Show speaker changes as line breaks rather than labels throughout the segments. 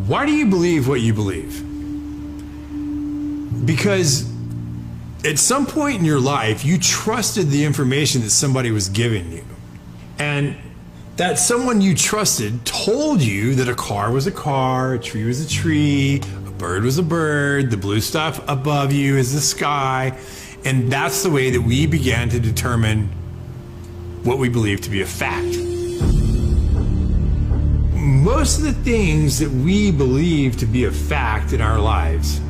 Why do you believe what you believe? Because at some point in your life, you trusted the information that somebody was giving you. And that someone you trusted told you that a car was a car, a tree was a tree, a bird was a bird, the blue stuff above you is the sky. And that's the way that we began to determine what we believe to be a fact. Most of the things that we believe to be a fact in our lives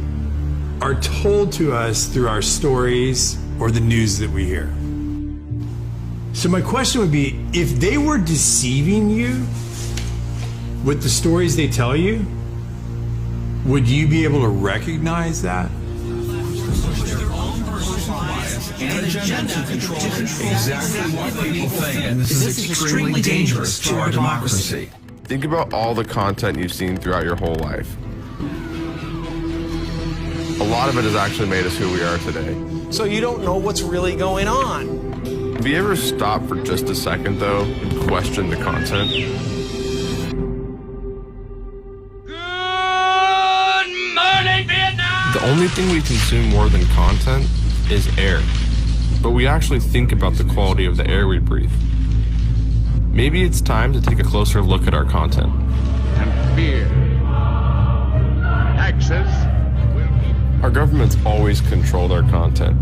are told to us through our stories or the news that we hear. So my question would be, if they were deceiving you with the stories they tell you, would you be able to recognize that?
And agenda to control exactly what people think. And this is extremely dangerous to our democracy.
Think about all the content you've seen throughout your whole life. A lot of it has actually made us who we are today.
So you don't know what's really going on.
Have you ever stopped for just a second, though, and questioned the content?
Good morning, Vietnam!
The only thing we consume more than content is air. But we actually think about the quality of the air we breathe. Maybe it's time to take a closer look at our content.
And fear. Taxes will keep
Our government's always controlled our content.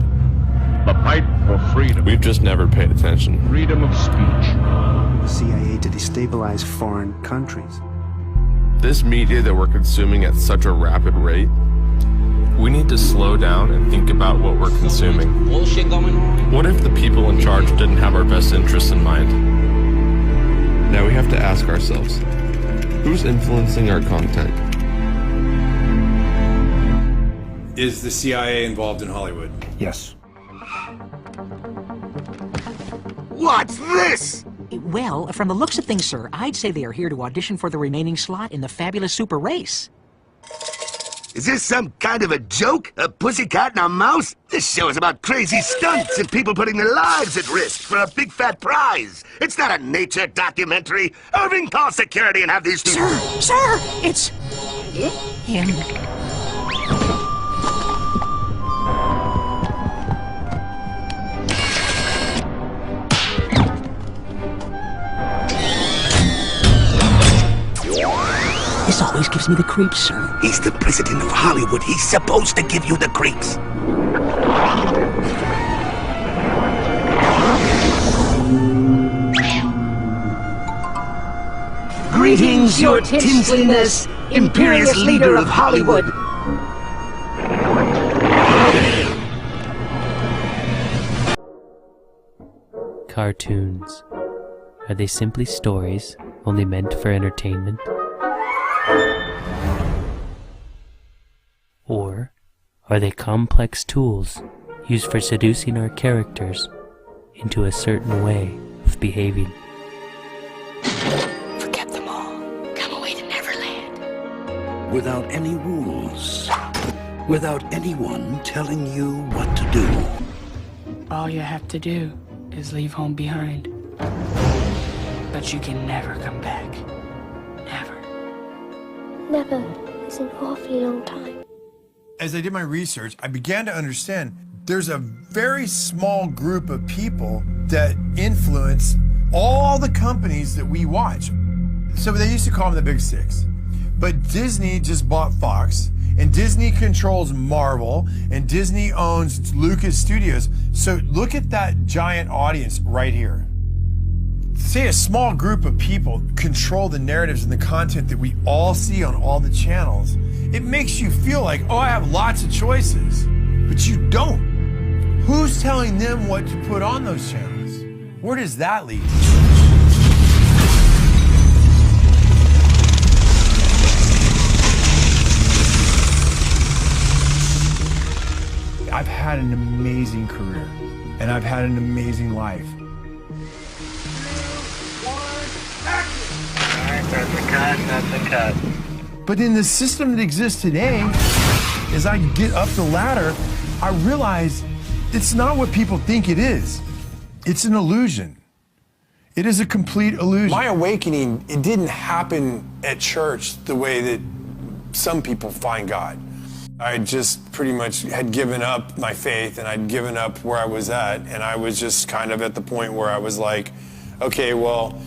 the fight for freedom.
We've just never paid attention.
Freedom of speech.
CIA to destabilize foreign countries.
This media that we're consuming at such a rapid rate, we need to slow down and think about what we're consuming.
Bullshit going on.
What if the people in charge didn't have our best interests in mind? Now we have to ask ourselves, who's influencing our content?
Is the CIA involved in Hollywood?
Yes.
What's this?
Well, from the looks of things, sir, I'd say they are here to audition for the remaining slot in the fabulous super race.
Is this some kind of a joke? A pussycat and a mouse? This show is about crazy stunts and people putting their lives at risk for a big fat prize. It's not a nature documentary. Irving, call security and have these two...
Sir, it's him. This always gives me the creeps, sir.
He's the president of Hollywood. He's supposed to give you the creeps.
Greetings, your tinseliness, imperious leader of Hollywood.
Cartoons. Are they simply stories, only meant for entertainment? Or are they complex tools used for seducing our characters into a certain way of behaving?
Forget them all. Come away to Neverland.
Without any rules. Without anyone telling you what to do.
All you have to do is leave home behind. But you can never come back. Never.
Never is an awfully long time.
As I did my research, I began to understand there's a very small group of people that influence all the companies that we watch. So they used to call them the Big Six. But Disney just bought Fox, and Disney controls Marvel, and Disney owns Lucas Studios. So look at that giant audience right here. Say a small group of people control the narratives and the content that we all see on all the channels. It makes you feel like, oh, I have lots of choices, but you don't. Who's telling them what to put on those channels? Where does that lead? I've had an amazing career, and I've had an amazing life.
That's a cut.
But in the system that exists today, as I get up the ladder, I realize it's not what people think it is. It's an illusion. It is a complete illusion. My awakening, it didn't happen at church the way that some people find God. I just pretty much had given up my faith, and I'd given up where I was at, and I was just kind of at the point where I was like, okay, well,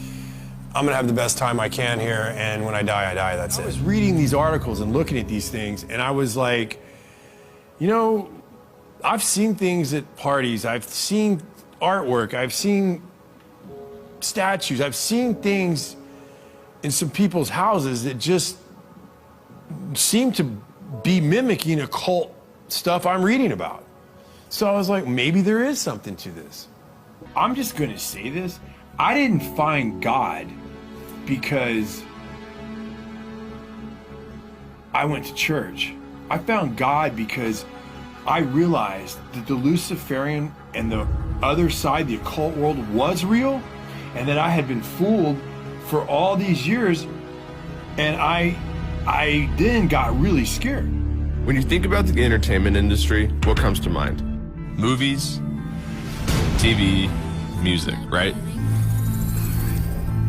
I'm gonna have the best time I can here, and when I die, that's it. I was reading these articles and looking at these things, and I was like, you know, I've seen things at parties, I've seen artwork, I've seen statues, I've seen things in some people's houses that just seem to be mimicking occult stuff I'm reading about. So I was like, maybe there is something to this. I'm just gonna say this. I didn't find God because I went to church. I found God because I realized that the Luciferian and the other side, the occult world, was real, and that I had been fooled for all these years, and I then got really scared.
When you think about the entertainment industry, what comes to mind? Movies, TV, music, right?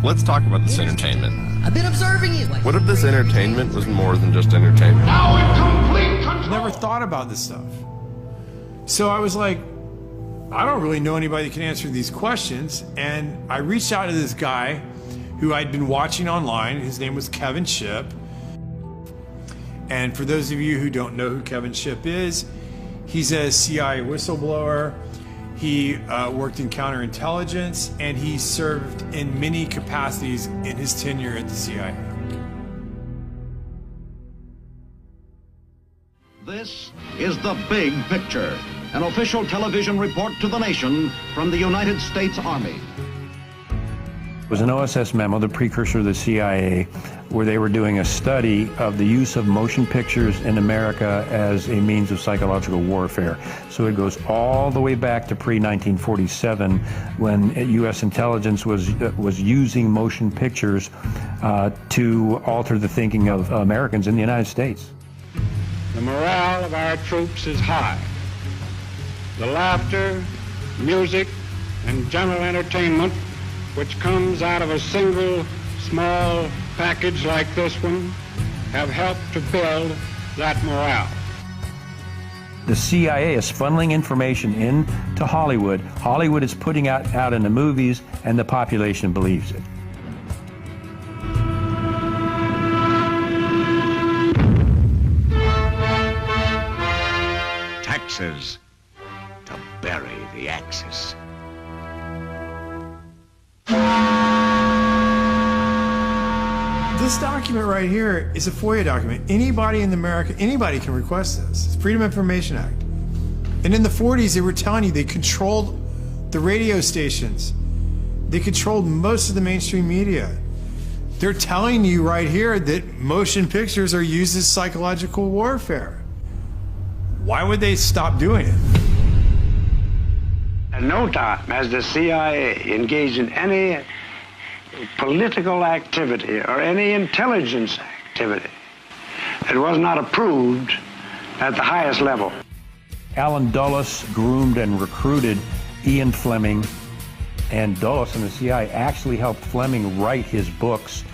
Let's talk about this entertainment.
I've been observing you.
What if this entertainment was more than just entertainment?
Now in complete control.
Never thought about this stuff. So I was like, I don't really know anybody that can answer these questions, and I reached out to this guy who I'd been watching online. His name was Kevin Shipp. And for those of you who don't know who Kevin Shipp is, he's a CIA whistleblower. He worked in counterintelligence, and he served in many capacities in his tenure at the CIA.
This is The Big Picture, an official television report to the nation from the United States Army.
It was an OSS memo, the precursor of the CIA, where they were doing a study of the use of motion pictures in America as a means of psychological warfare. So it goes all the way back to pre-1947, when U.S. intelligence was using motion pictures to alter the thinking of Americans in the United States.
The morale of our troops is high. The laughter, music, and general entertainment which comes out of a single small package like this one have helped to build that morale.
The CIA is funneling information into Hollywood. Hollywood is putting out in the movies, and the population believes it.
Taxes to bury the Axis.
This document right here is a FOIA document. Anybody in America, anybody can request this. It's Freedom of Information Act. And in the 40s, they were telling you they controlled the radio stations. They controlled most of the mainstream media. They're telling you right here that motion pictures are used as psychological warfare. Why would they stop doing it?
At no time has the CIA engaged in any political activity or any intelligence activity that was not approved at the highest level.
Alan Dulles groomed and recruited Ian Fleming, and Dulles and the CIA actually helped Fleming write his books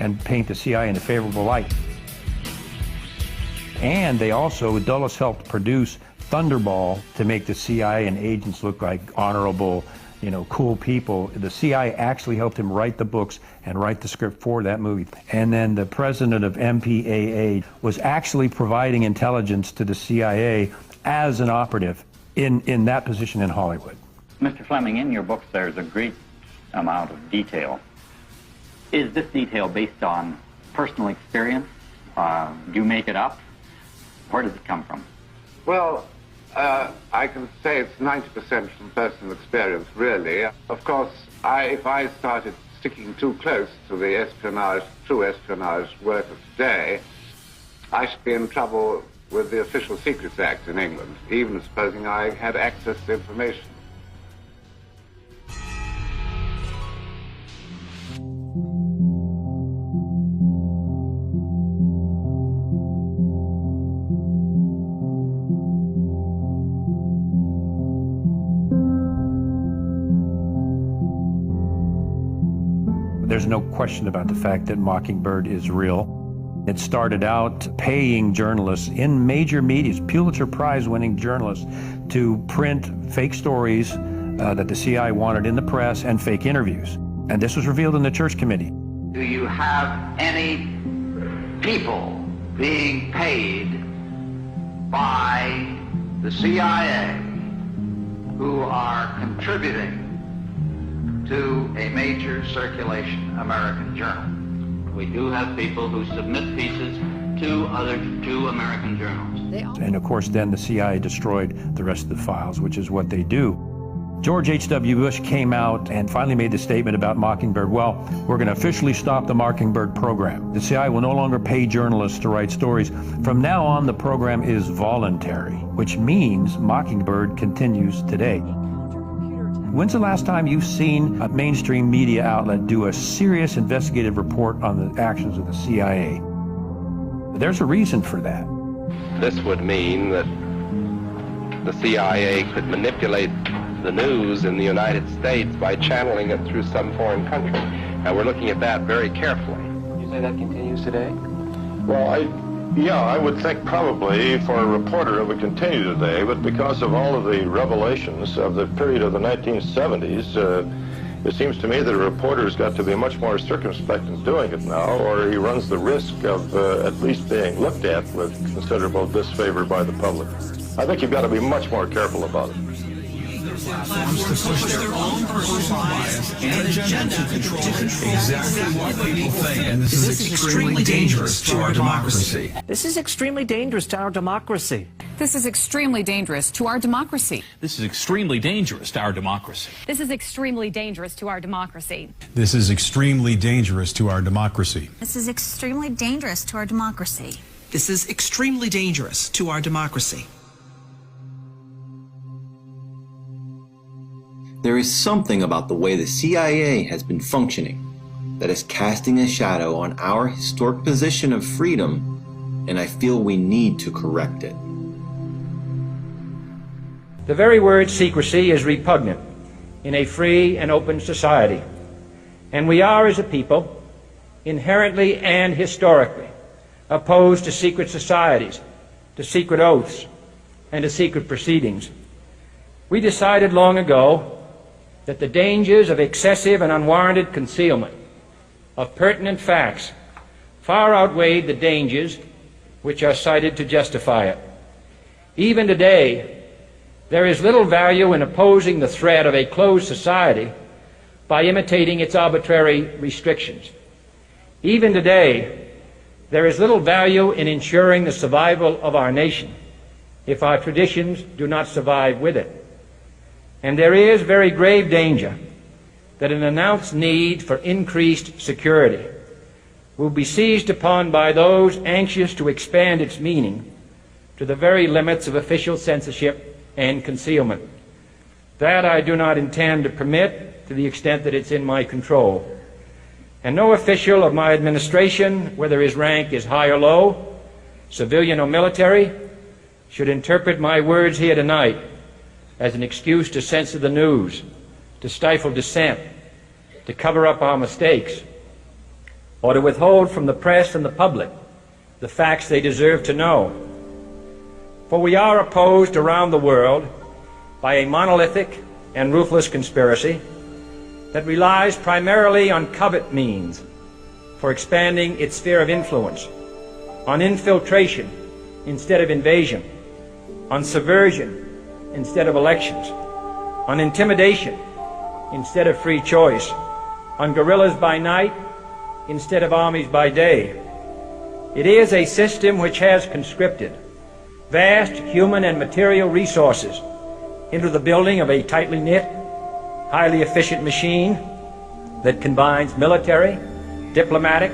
and paint the CIA in a favorable light. And they also, Dulles helped produce Thunderball to make the CIA and agents look like honorable, cool people. The CIA actually helped him write the books and write the script for that movie. And then the president of MPAA was actually providing intelligence to the CIA as an operative in that position in Hollywood.
Mr. Fleming, in your books there's a great amount of detail. Is this detail based on personal experience? Do you make it up? Where does it come from?
Well, I can say it's 90% from personal experience, really. Of course, if I started sticking too close to the true espionage work of today, I should be in trouble with the Official Secrets Act in England, even supposing I had access to information.
There's no question about the fact that Mockingbird is real. It started out paying journalists in major media, Pulitzer Prize-winning journalists, to print fake stories that the CIA wanted in the press and fake interviews. And this was revealed in the Church Committee.
Do you have any people being paid by the CIA who are contributing to a major circulation American journal? We do have people who submit pieces to American journals.
And of course, then the CIA destroyed the rest of the files, which is what they do. George H.W. Bush came out and finally made the statement about Mockingbird. Well, we're going to officially stop the Mockingbird program. The CIA will no longer pay journalists to write stories. From now on, the program is voluntary, which means Mockingbird continues today. When's the last time you've seen a mainstream media outlet do a serious investigative report on the actions of the CIA? There's a reason for that.
This would mean that the CIA could manipulate the news in the United States by channeling it through some foreign country. And we're looking at that very carefully.
You say that continues today?
Well, I would think probably for a reporter it would continue today, but because of all of the revelations of the period of the 1970s, it seems to me that a reporter's got to be much more circumspect in doing it now, or he runs the risk of at least being looked at with considerable disfavor by the public. I think you've got to be much more careful about it.
Platforms to push their own personal bias and agenda to control exactly what people think. And this is extremely dangerous to our democracy.
This is extremely dangerous to our democracy.
This is extremely dangerous to our democracy.
This is extremely dangerous to our democracy.
This is extremely dangerous to our democracy.
This is extremely dangerous to our democracy.
This is extremely dangerous to our democracy.
This is extremely dangerous to our democracy.
There is something about the way the CIA has been functioning that is casting a shadow on our historic position of freedom, and I feel we need to correct it.
The very word secrecy is repugnant in a free and open society, and we are, as a people, inherently and historically opposed to secret societies, to secret oaths, and to secret proceedings. We decided long ago that the dangers of excessive and unwarranted concealment of pertinent facts far outweighed the dangers which are cited to justify it. Even today, there is little value in opposing the threat of a closed society by imitating its arbitrary restrictions. Even today, there is little value in ensuring the survival of our nation if our traditions do not survive with it. And there is very grave danger that an announced need for increased security will be seized upon by those anxious to expand its meaning to the very limits of official censorship and concealment. That I do not intend to permit to the extent that it's in my control. And no official of my administration, whether his rank is high or low, civilian or military, should interpret my words here tonight as an excuse to censor the news, to stifle dissent, to cover up our mistakes, or to withhold from the press and the public the facts they deserve to know. For we are opposed around the world by a monolithic and ruthless conspiracy that relies primarily on covert means for expanding its sphere of influence, on infiltration instead of invasion, on subversion instead of elections, on intimidation instead of free choice, on guerrillas by night instead of armies by day. It is a system which has conscripted vast human and material resources into the building of a tightly knit, highly efficient machine that combines military, diplomatic,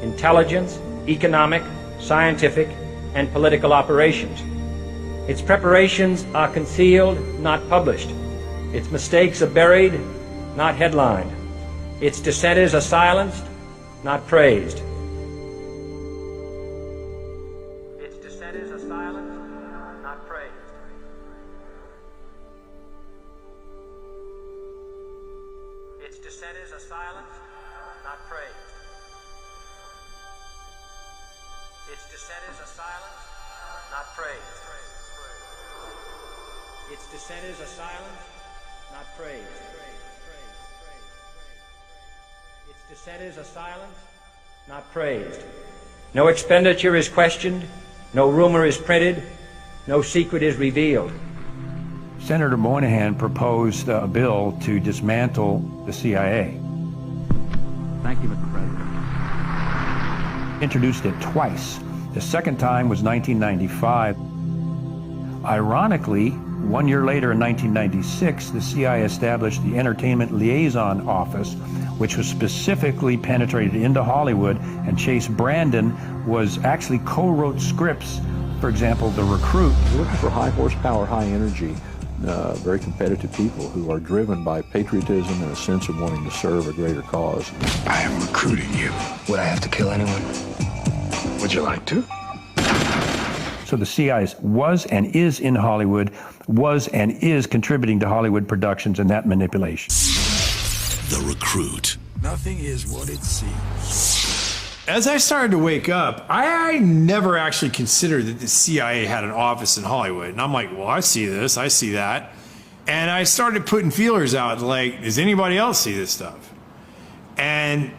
intelligence, economic, scientific, and political operations. Its preparations are concealed, not published. Its mistakes are buried, not headlined. Its dissenters are silenced, not praised. Its dissenters are silenced, not praised. Its dissenters are silenced, not praised. Its descent is a silence, not praise. Its descent is a silence, not praise. Its descent is a silence, not praised. No expenditure is questioned, no rumor is printed, no secret is revealed.
Senator Moynihan proposed a bill to dismantle the CIA.
Thank you, Mr. President.
Introduced it twice. The second time was 1995. Ironically, 1 year later in 1996, the CIA established the Entertainment Liaison Office, which was specifically penetrated into Hollywood, and Chase Brandon was actually co-wrote scripts. For example, The Recruit.
We're looking for high horsepower, high energy, very competitive people who are driven by patriotism and a sense of wanting to serve a greater cause.
I am recruiting you. Would I have to kill anyone? Would you like to?
So the CIA was and is in Hollywood, was and is contributing to Hollywood productions and that manipulation.
The Recruit.
Nothing is what it seems. As I started to wake up, I never actually considered that the CIA had an office in Hollywood. And I'm like, well, I see this, I see that. And I started putting feelers out, like, does anybody else see this stuff? And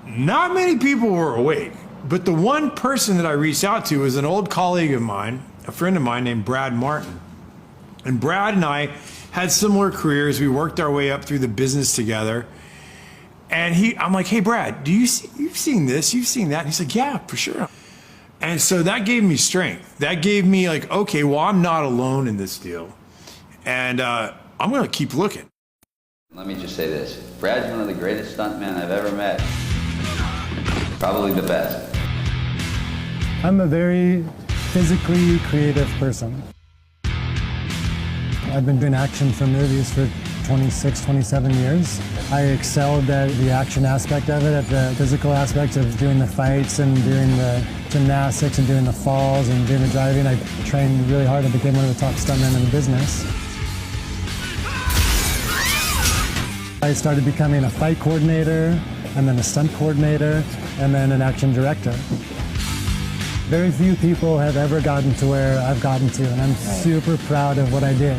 not many people were awake. But the one person that I reached out to was an old colleague of mine, a friend of mine named Brad Martin. And Brad and I had similar careers. We worked our way up through the business together. And I'm like, hey, Brad, you've seen this, you've seen that? And he's like, yeah, for sure. And so that gave me strength. That gave me like, okay, well, I'm not alone in this deal. And I'm going to keep looking.
Let me just say this. Brad's one of the greatest stuntmen I've ever met. Probably the best.
I'm a very physically creative person. I've been doing action for movies for 26, 27 years. I excelled at the action aspect of it, at the physical aspects of doing the fights and doing the gymnastics and doing the falls and doing the driving. I trained really hard and became one of the top stuntmen in the business. I started becoming a fight coordinator, and then a stunt coordinator, and then an action director. Very few people have ever gotten to where I've gotten to, and I'm super proud of what I did.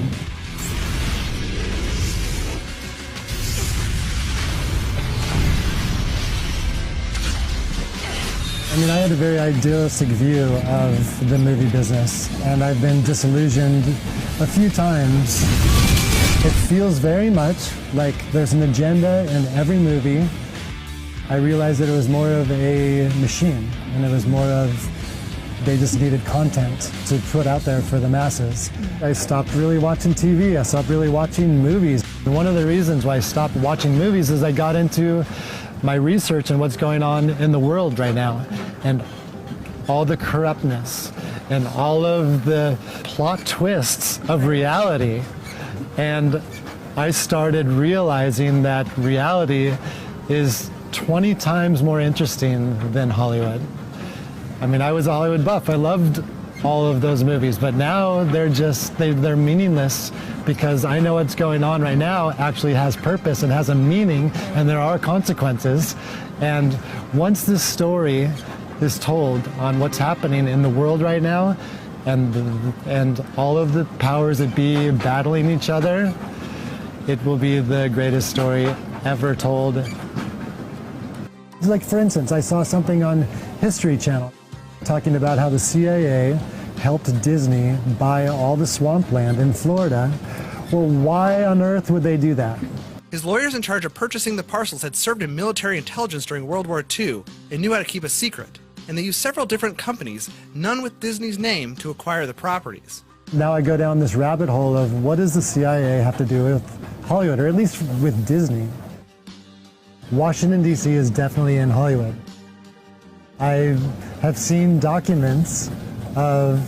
I mean, I had a very idealistic view of the movie business, and I've been disillusioned a few times. It feels very much like there's an agenda in every movie. I realized that it was more of a machine, and it was more of they just needed content to put out there for the masses. I stopped really watching TV. I stopped really watching movies. And one of the reasons why I stopped watching movies is I got into my research and what's going on in the world right now, and all the corruptness and all of the plot twists of reality. And I started realizing that reality is 20 times more interesting than Hollywood. I mean, I was a Hollywood buff. I loved all of those movies, but now they're meaningless because I know what's going on right now actually has purpose and has a meaning, and there are consequences. And once this story is told on what's happening in the world right now, and all of the powers that be battling each other, it will be the greatest story ever told. Like, for instance, I saw something on History Channel talking about how the CIA helped Disney buy all the swampland in Florida. Well, why on earth would they do that?
His lawyers in charge of purchasing the parcels had served in military intelligence during World War II and knew how to keep a secret. And they used several different companies, none with Disney's name, to acquire the properties.
Now I go down this rabbit hole of what does the CIA have to do with Hollywood, or at least with Disney? Washington, D.C. is definitely in Hollywood. I have seen documents of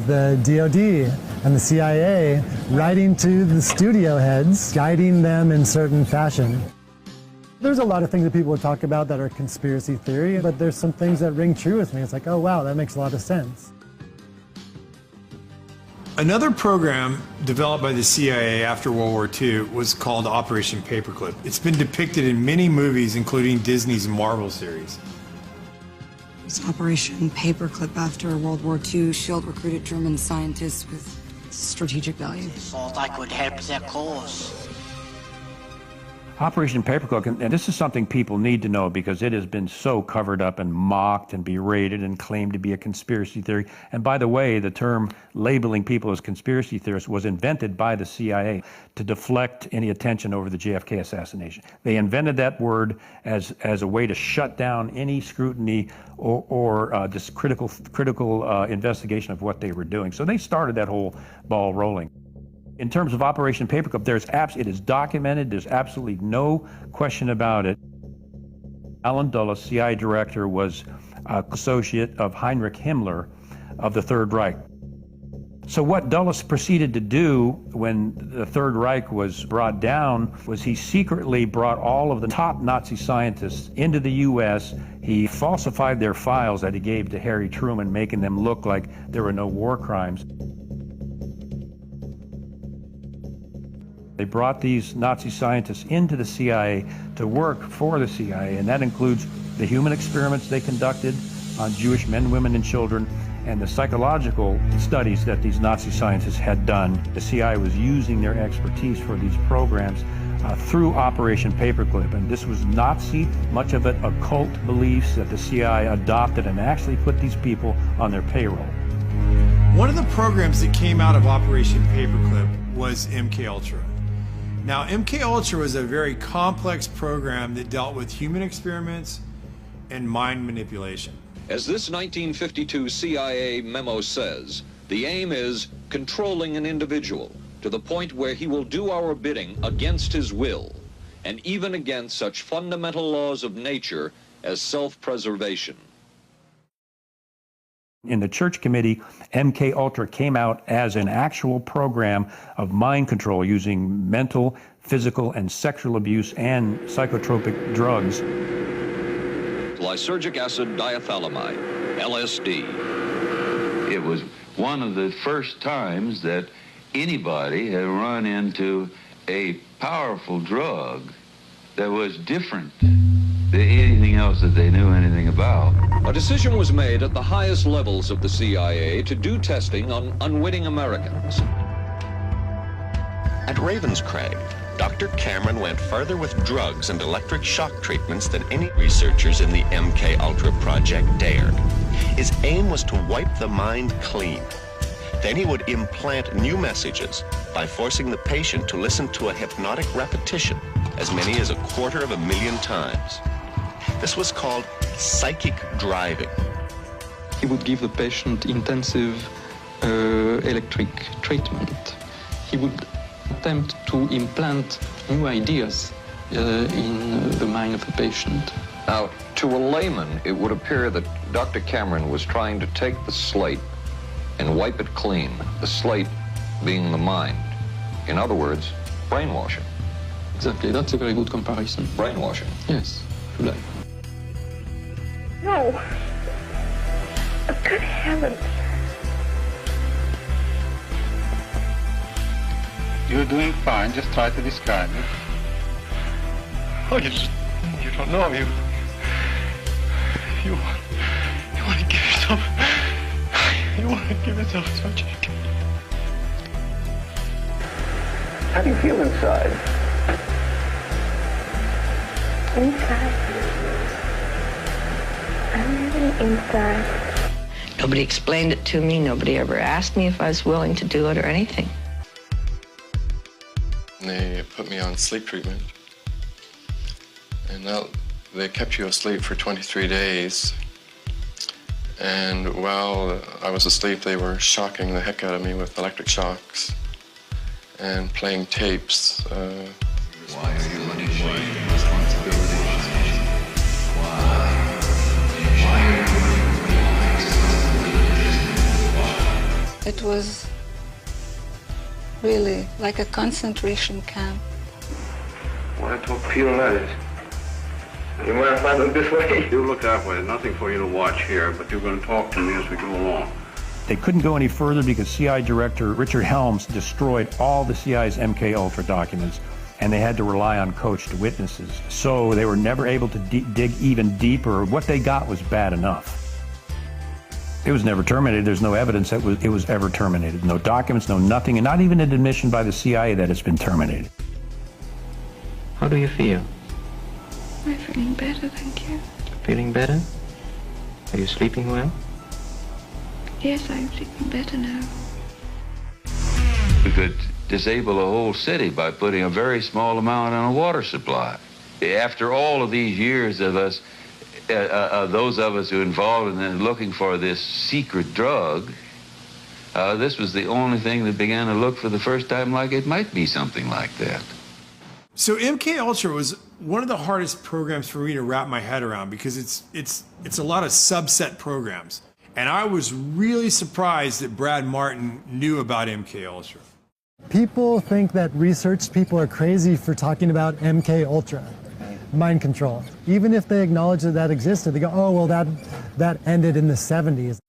the DoD and the CIA writing to the studio heads, guiding them in certain fashion. There's a lot of things that people would talk about that are conspiracy theory, but there's some things that ring true with me. It's like, oh wow, that makes a lot of sense.
Another program developed by the CIA after World War II was called Operation Paperclip. It's been depicted in many movies, including Disney's Marvel series.
It's Operation Paperclip after World War II. SHIELD recruited German scientists with strategic value.
Thought I could help their cause.
Operation Paperclip, and this is something people need to know because it has been so covered up and mocked and berated and claimed to be a conspiracy theory. And by the way, the term labeling people as conspiracy theorists was invented by the CIA to deflect any attention over the JFK assassination. They invented that word as a way to shut down any scrutiny or this critical investigation of what they were doing. So they started that whole ball rolling. In terms of Operation Paperclip, it is documented. There's absolutely no question about it. Alan Dulles, CIA director, was an associate of Heinrich Himmler of the Third Reich. So what Dulles proceeded to do when the Third Reich was brought down was he secretly brought all of the top Nazi scientists into the U.S. He falsified their files that he gave to Harry Truman, making them look like there were no war crimes. They brought these Nazi scientists into the CIA to work for the CIA, and that includes the human experiments they conducted on Jewish men, women, and children, and the psychological studies that these Nazi scientists had done. The CIA was using their expertise for these programs through Operation Paperclip, and this was Nazi, much of it occult beliefs that the CIA adopted and actually put these people on their payroll.
One of the programs that came out of Operation Paperclip was MKUltra. Now, MKUltra was a very complex program that dealt with human experiments and mind manipulation.
As this 1952 CIA memo says, the aim is controlling an individual to the point where he will do our bidding against his will, and even against such fundamental laws of nature as self-preservation.
In the Church Committee, MKUltra came out as an actual program of mind control using mental, physical, and sexual abuse and psychotropic drugs.
Lysergic acid diethylamide, LSD.
It was one of the first times that anybody had run into a powerful drug that was different than anything else that they knew anything about.
A decision was made at the highest levels of the CIA to do testing on unwitting Americans.
At Ravenscraig, Dr. Cameron went further with drugs and electric shock treatments than any researchers in the MKUltra project dared. His aim was to wipe the mind clean. Then he would implant new messages by forcing the patient to listen to a hypnotic repetition as many as 250,000 times. This was called psychic driving.
He would give the patient intensive electric treatment. He would attempt to implant new ideas in the mind of the patient.
Now, to a layman, it would appear that Dr. Cameron was trying to take the slate and wipe it clean, the slate being the mind. In other words, brainwashing.
Exactly, that's a very good comparison.
Brainwashing.
Yes, if you like.
No. Good heavens.
You're doing fine, just try to describe it.
Oh, you don't know. You want to give yourself... You want to give yourself so much. How do you feel inside?
Inside. I'm really inside.
Nobody explained it to me. Nobody ever asked me if I was willing to do it or anything.
They put me on sleep treatment. And now they kept you asleep for 23 days. And while I was asleep, they were shocking the heck out of me with electric shocks and playing tapes.
Why are you running away from responsibility?
It was really like a concentration camp.
Why don't feel nice? You mind if I look this way?
You look that way. Nothing for you to watch here, but you're going to talk to me as we go along.
They couldn't go any further because CIA Director Richard Helms destroyed all the CIA's MKUltra documents, and they had to rely on coached witnesses. So they were never able to dig even deeper. What they got was bad enough. It was never terminated. There's no evidence that it was ever terminated. No documents, no nothing, and not even an admission by the CIA that it's been terminated.
How do you feel?
I'm feeling better, thank you.
Feeling better? Are you sleeping well?
Yes, I'm sleeping better now.
We could disable a whole city by putting a very small amount on a water supply. After all of these years of us, those of us who are involved in looking for this secret drug, this was the only thing that began to look for the first time like it might be something like that.
So MK Ultra was one of the hardest programs for me to wrap my head around because it's a lot of subset programs. And I was really surprised that Brad Martin knew about MK Ultra.
People think that research people are crazy for talking about MK Ultra, mind control. Even if they acknowledge that that existed, they go, oh, well, that ended in the 70s.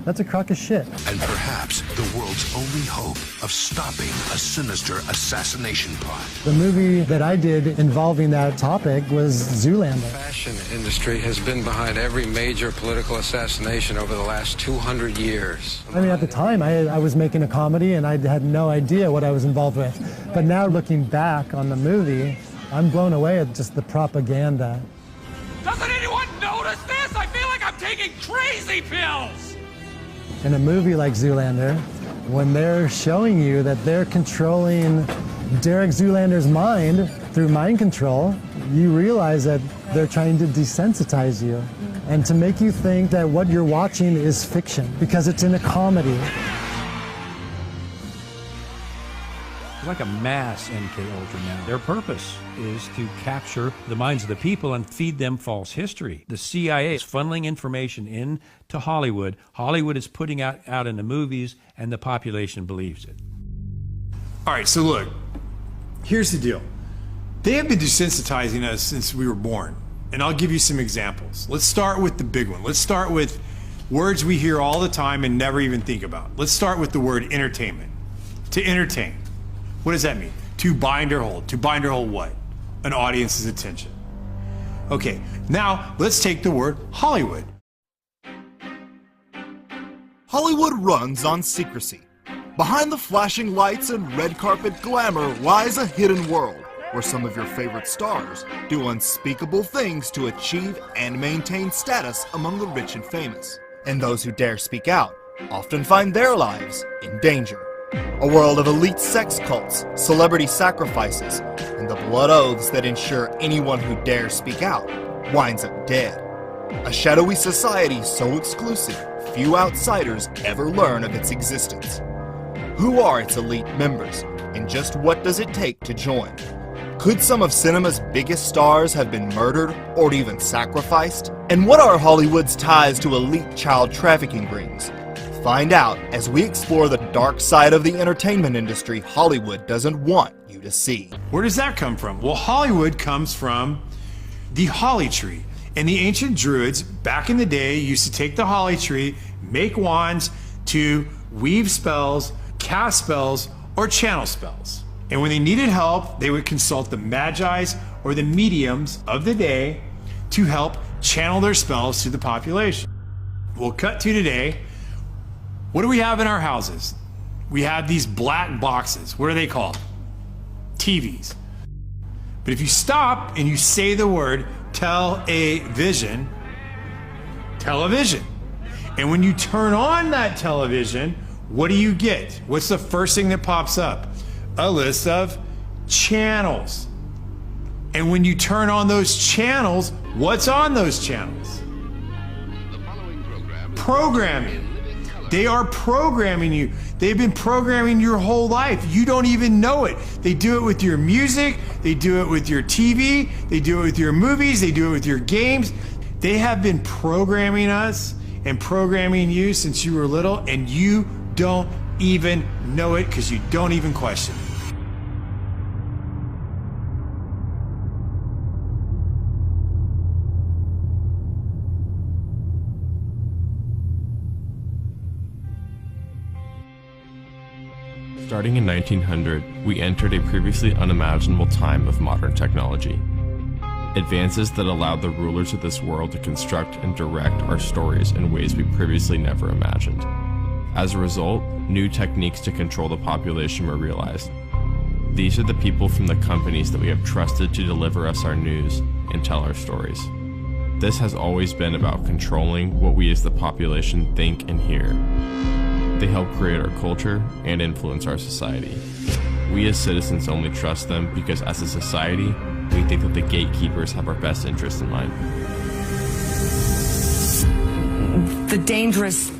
That's a crock of shit.
And perhaps the world's only hope of stopping a sinister assassination plot.
The movie that I did involving that topic was Zoolander.
The fashion industry has been behind every major political assassination over the last 200 years.
I mean, at the time, I was making a comedy and I had no idea what I was involved with. But now looking back on the movie, I'm blown away at just the propaganda.
Doesn't anyone notice this? I feel like I'm taking crazy pills!
In a movie like Zoolander, when they're showing you that they're controlling Derek Zoolander's mind through mind control, you realize that they're trying to desensitize you and to make you think that what you're watching is fiction because it's in a comedy.
Like a mass MK Ultra now. Their purpose is to capture the minds of the people and feed them false history. The CIA is funneling information into Hollywood. Hollywood is putting out in the movies, and the population believes it.
All right, so look, here's the deal. They have been desensitizing us since we were born, and I'll give you some examples. Let's start with the big one. Let's start with words we hear all the time and never even think about. Let's start with the word entertainment. To entertain. What does that mean? To bind or hold. To bind or hold what? An audience's attention. Okay, now let's take the word Hollywood.
Hollywood runs on secrecy. Behind the flashing lights and red carpet glamour lies a hidden world where some of your favorite stars do unspeakable things to achieve and maintain status among the rich and famous. And those who dare speak out often find their lives in danger. A world of elite sex cults, celebrity sacrifices, and the blood oaths that ensure anyone who dares speak out winds up dead. A shadowy society so exclusive, few outsiders ever learn of its existence. Who are its elite members, and just what does it take to join? Could some of cinema's biggest stars have been murdered or even sacrificed? And what are Hollywood's ties to elite child trafficking rings? Find out as we explore the dark side of the entertainment industry Hollywood doesn't want you to see.
Where does that come from? Well, Hollywood comes from the holly tree. And the ancient Druids, back in the day, used to take the holly tree, make wands to weave spells, cast spells, or channel spells. And when they needed help, they would consult the Magi's or the mediums of the day to help channel their spells to the population. We'll cut to today. What do we have in our houses? We have these black boxes. What are they called? TVs. But if you stop and you say the word television, and when you turn on that television, what do you get? What's the first thing that pops up? A list of channels. And when you turn on those channels, what's on those channels? Programming. They are programming you. They've been programming your whole life. You don't even know it. They do it with your music. They do it with your TV. They do it with your movies. They do it with your games. They have been programming us and programming you since you were little, and you don't even know it because you don't even question it.
Starting in 1900, we entered a previously unimaginable time of modern technology.
advances that allowed the rulers of this world to construct and direct our stories in ways we previously never imagined. As a result, new techniques to control the population were realized. These are the people from the companies that we have trusted to deliver us our news and tell our stories. This has always been about controlling what we as the population think and hear. They help create our culture and influence our society. We as citizens only trust them because as a society, we think that the gatekeepers have our best interest in mind.
The dangerous,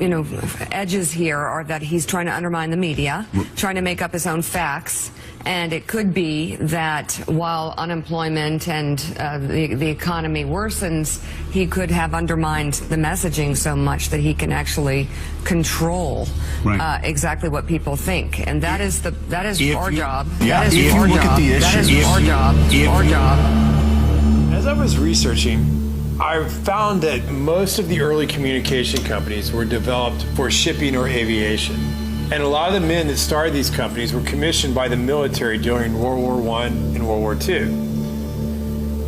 edges here are that he's trying to undermine the media, trying to make up his own facts, and it could be that while unemployment and the economy worsens, he could have undermined the messaging so much that he can actually control exactly what people think, and that is our job. That is our job. That is our job. Our job.
As I was researching, I found that most of the early communication companies were developed for shipping or aviation. And a lot of the men that started these companies were commissioned by the military during World War I and World War II.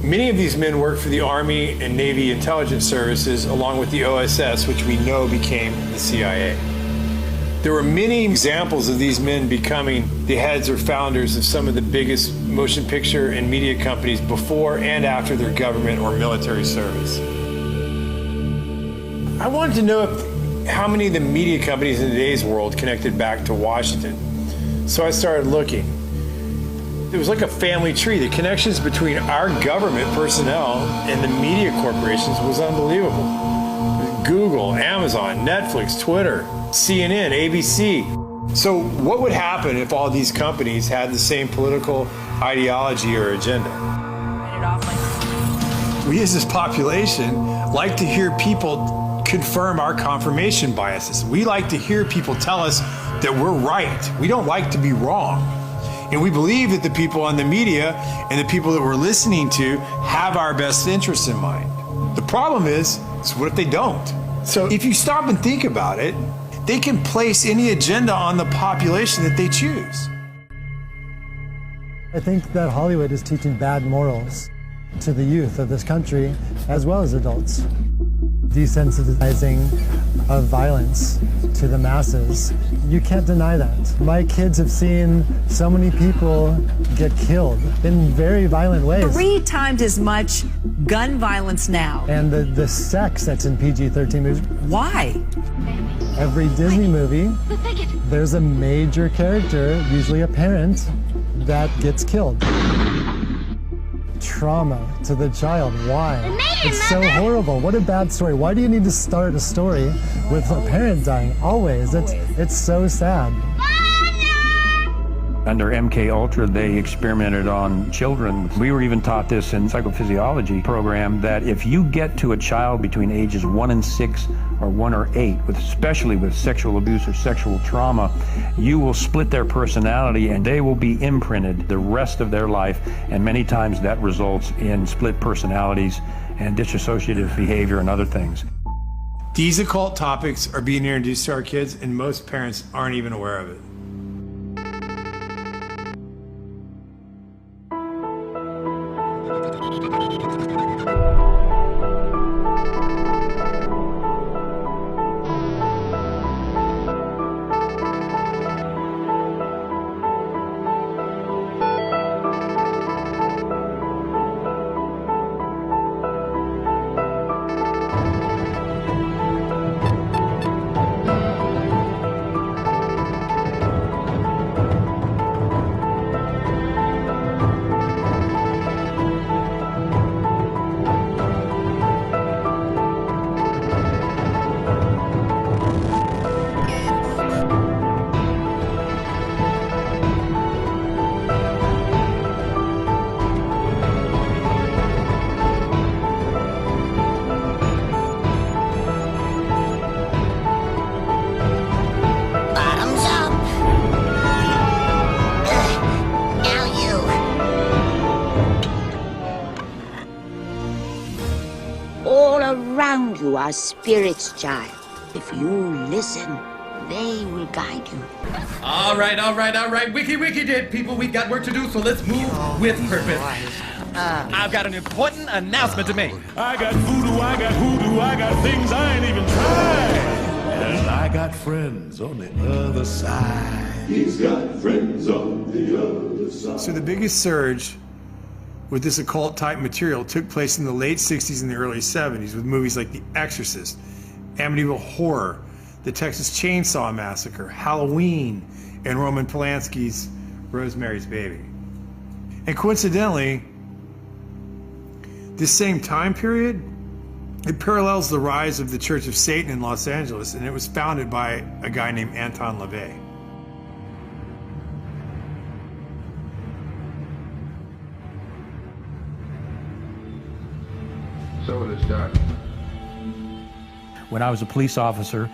Many of these men worked for the Army and Navy intelligence services along with the OSS, which we know became the CIA. There were many examples of these men becoming the heads or founders of some of the biggest motion picture and media companies before and after their government or military service. I wanted to know how many of the media companies in today's world connected back to Washington. So I started looking. It was like a family tree. The connections between our government personnel and the media corporations was unbelievable. Google, Amazon, Netflix, Twitter, CNN, ABC. So what would happen if all these companies had the same political ideology or agenda? We as this population like to hear people confirm our confirmation biases. We like to hear people tell us that we're right. We don't like to be wrong. And we believe that the people on the media and the people that we're listening to have our best interests in mind. The problem is what if they don't? So if you stop and think about it, they can place any agenda on the population that they choose.
I think that Hollywood is teaching bad morals to the youth of this country as well as adults. Desensitizing of violence to the masses. You can't deny that. My kids have seen so many people get killed in very violent ways.
3 times as much gun violence now.
And the sex that's in PG-13 movies.
Why?
Every Disney movie, there's a major character, usually a parent, that gets killed. Trauma to the child. Why? It's so horrible. What a bad story. Why do you need to start a story with a parent dying? Always. It's so sad.
Under MK Ultra, they experimented on children. We were even taught this in psychophysiology program that if you get to a child between ages 1 and 6 or 1 or 8, especially with sexual abuse or sexual trauma, you will split their personality and they will be imprinted the rest of their life. And many times that results in split personalities and dissociative behavior and other things.
These occult topics are being introduced to our kids, and most parents aren't even aware of it.
Around you are spirits, child. If you listen, they will guide you.
All right. Wiki dead people. We got work to do, so let's move with purpose.
I've got an important announcement to make.
I got voodoo, I got hoodoo, I got things I ain't even tried. And I got friends on the other side. He's got friends on the other side.
So the biggest surge with this occult type material took place in the late 60s and the early 70s with movies like The Exorcist, Amityville Horror, The Texas Chainsaw Massacre, Halloween, and Roman Polanski's Rosemary's Baby. And coincidentally, this same time period, it parallels the rise of the Church of Satan in Los Angeles, and it was founded by a guy named Anton LaVey.
So it is done.
When I was a police officer,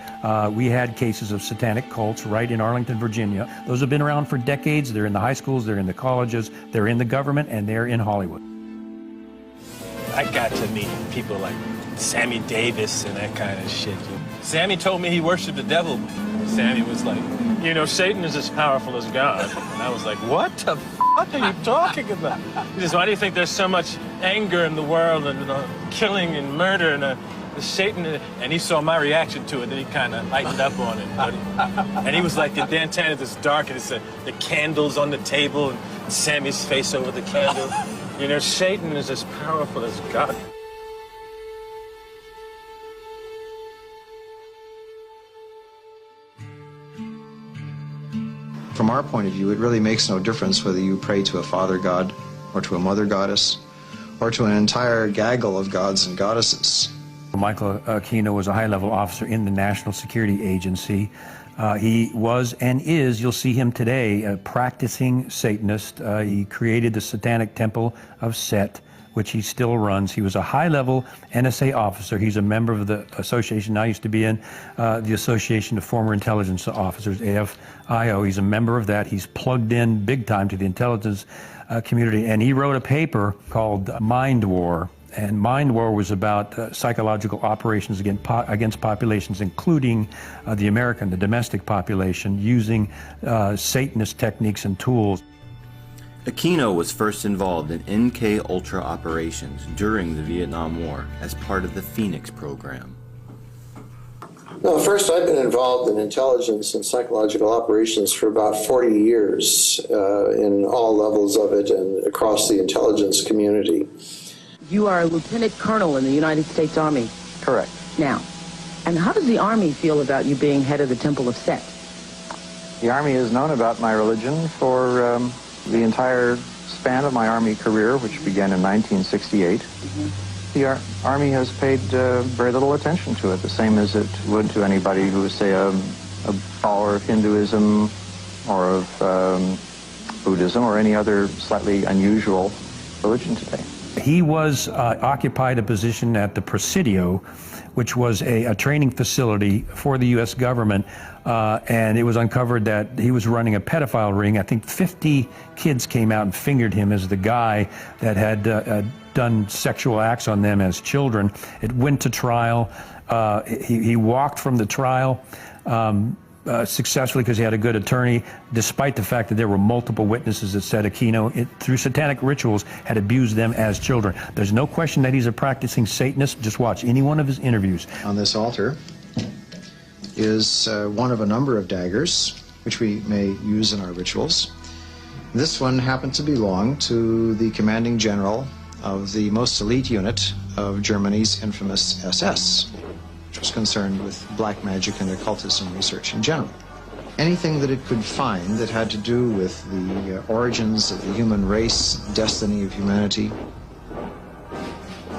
we had cases of satanic cults right in Arlington, Virginia. Those have been around for decades. They're in the high schools, they're in the colleges, they're in the government, and they're in Hollywood.
I got to meet people like Sammy Davis and that kind of shit. Sammy told me he worshiped the devil. Sammy was like, you know, Satan is as powerful as God. And I was like, what the fuck are you talking about? He says, why do you think there's so much anger in the world and killing and murder and Satan? And he saw my reaction to it, then he kind of lightened up on it. And he was like, the Dantana is dark, and it's the candles on the table and Sammy's face over the candle. You know, Satan is as powerful as God.
From our point of view, it really makes no difference whether you pray to a father god or to a mother goddess or to an entire gaggle of gods and goddesses.
Michael Aquino was a high-level officer in the National Security Agency. He was and is, you'll see him today, a practicing Satanist. He created the Satanic Temple of Set, which he still runs. He was a high-level NSA officer. He's a member of the association I used to be in, the Association of Former Intelligence Officers, AFIO. He's a member of that. He's plugged in big time to the intelligence community, and he wrote a paper called Mind War. And Mind War was about psychological operations against populations, including the domestic population, using Satanist techniques and tools.
Aquino was first involved in MK-Ultra operations during the Vietnam War as part of the Phoenix program.
Well, first, I've been involved in intelligence and psychological operations for about 40 years in all levels of it and across the intelligence community.
You are a lieutenant colonel in the United States Army.
Correct.
Now, and how does the Army feel about you being head of the Temple of Set?
The Army has known about my religion for the entire span of my Army career, which began in 1968. The Army has paid very little attention to it, the same as it would to anybody who was, say, a follower of Hinduism or of Buddhism or any other slightly unusual religion today.
He was occupied a position at the Presidio, which was a training facility for the U.S. government, and it was uncovered that he was running a pedophile ring. I think 50 kids came out and fingered him as the guy that had done sexual acts on them as children. It went to trial. He walked from the trial successfully because he had a good attorney, despite the fact that there were multiple witnesses that said Aquino, through satanic rituals, had abused them as children. There's no question that he's a practicing Satanist. Just watch any one of his interviews.
On this altar is one of a number of daggers, which we may use in our rituals. This one happened to belong to the commanding general of the most elite unit of Germany's infamous SS, which was concerned with black magic and occultism research in general. Anything that it could find that had to do with the origins of the human race, destiny of humanity.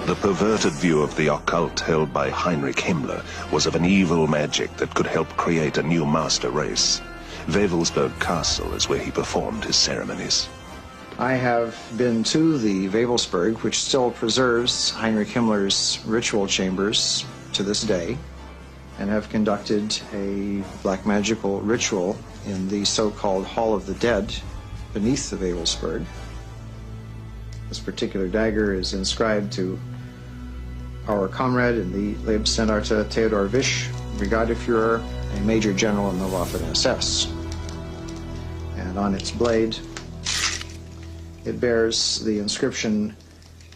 The perverted view of the occult held by Heinrich Himmler was of an evil magic that could help create a new master race. Wewelsburg Castle is where he performed his ceremonies.
I have been to the Wewelsburg, which still preserves Heinrich Himmler's ritual chambers to this day, and have conducted a black magical ritual in the so-called Hall of the Dead beneath the Wewelsburg. This particular dagger is inscribed to our comrade in the Leibstandarte Theodor Wisch, Brigadeführer, a major general in the Waffen-SS. And on its blade, it bears the inscription,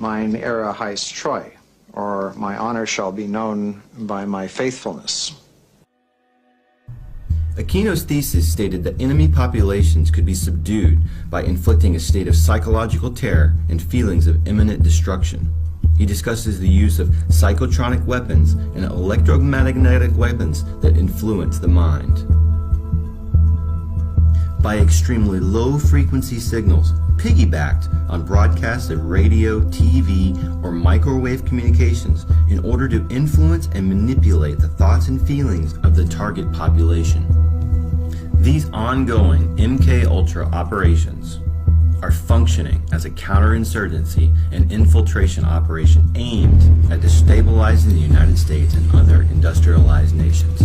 Mine Ehre heißt Treu, or my honor shall be known by my faithfulness.
Aquino's thesis stated that enemy populations could be subdued by inflicting a state of psychological terror and feelings of imminent destruction. He discusses the use of psychotronic weapons and electromagnetic weapons that influence the mind. By extremely low-frequency signals, piggybacked on broadcasts of radio, TV, or microwave communications in order to influence and manipulate the thoughts and feelings of the target population. These ongoing MKUltra operations are functioning as a counterinsurgency and infiltration operation aimed at destabilizing the United States and other industrialized nations.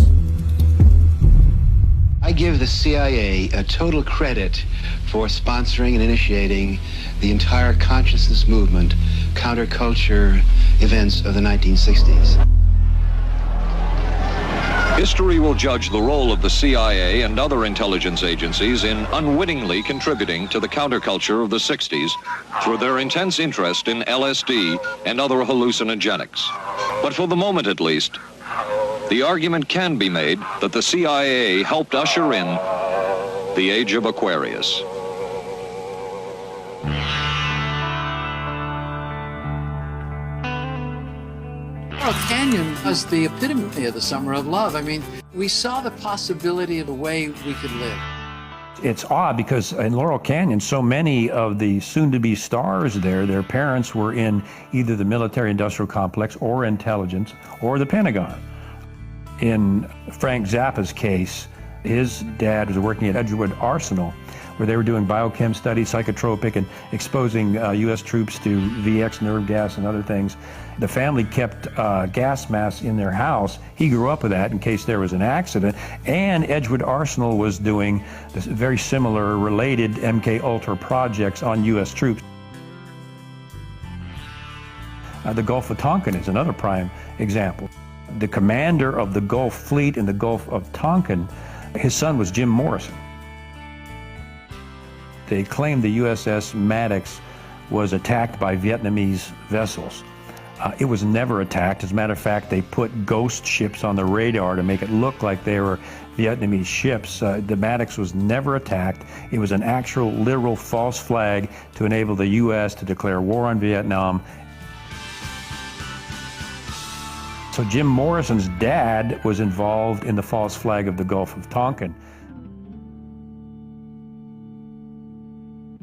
I give the CIA a total credit for sponsoring and initiating the entire consciousness movement, counterculture events of the 1960s.
History will judge the role of the CIA and other intelligence agencies in unwittingly contributing to the counterculture of the 60s through their intense interest in LSD and other hallucinogenics. But for the moment at least, the argument can be made that the CIA helped usher in the age of Aquarius.
Laurel Canyon was the epitome of the summer of love. I mean, we saw the possibility of a way we could live.
It's odd because in Laurel Canyon, so many of the soon-to-be stars there, their parents were in either the military-industrial complex or intelligence or the Pentagon. In Frank Zappa's case, his dad was working at Edgewood Arsenal, where they were doing biochem studies, psychotropic, and exposing U.S. troops to VX nerve gas and other things. The family kept gas masks in their house. He grew up with that in case there was an accident. And Edgewood Arsenal was doing this very similar related MKUltra projects on U.S. troops. The Gulf of Tonkin is another prime example. The commander of the Gulf Fleet in the Gulf of Tonkin, his son was Jim Morrison. They claimed the USS Maddox was attacked by Vietnamese vessels. It was never attacked. As a matter of fact, they put ghost ships on the radar to make it look like they were Vietnamese ships. The Maddox was never attacked. It was an actual, literal false flag to enable the U.S. to declare war on Vietnam. So Jim Morrison's dad was involved in the false flag of the Gulf of Tonkin.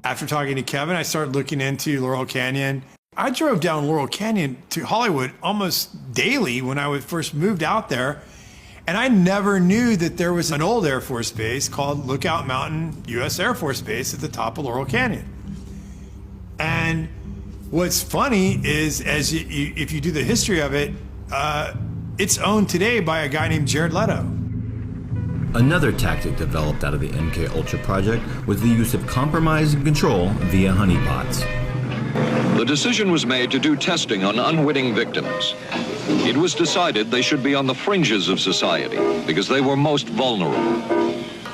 After talking to Kevin, I started looking into Laurel Canyon. I drove down Laurel Canyon to Hollywood almost daily when I first moved out there. And I never knew that there was an old Air Force base called Lookout Mountain U.S. Air Force Base at the top of Laurel Canyon. And what's funny is, if you do the history of it, it's owned today by a guy named Jared Leto.
Another tactic developed out of the MKUltra project was the use of compromise and control via honeypots.
The decision was made to do testing on unwitting victims. It was decided they should be on the fringes of society because they were most vulnerable.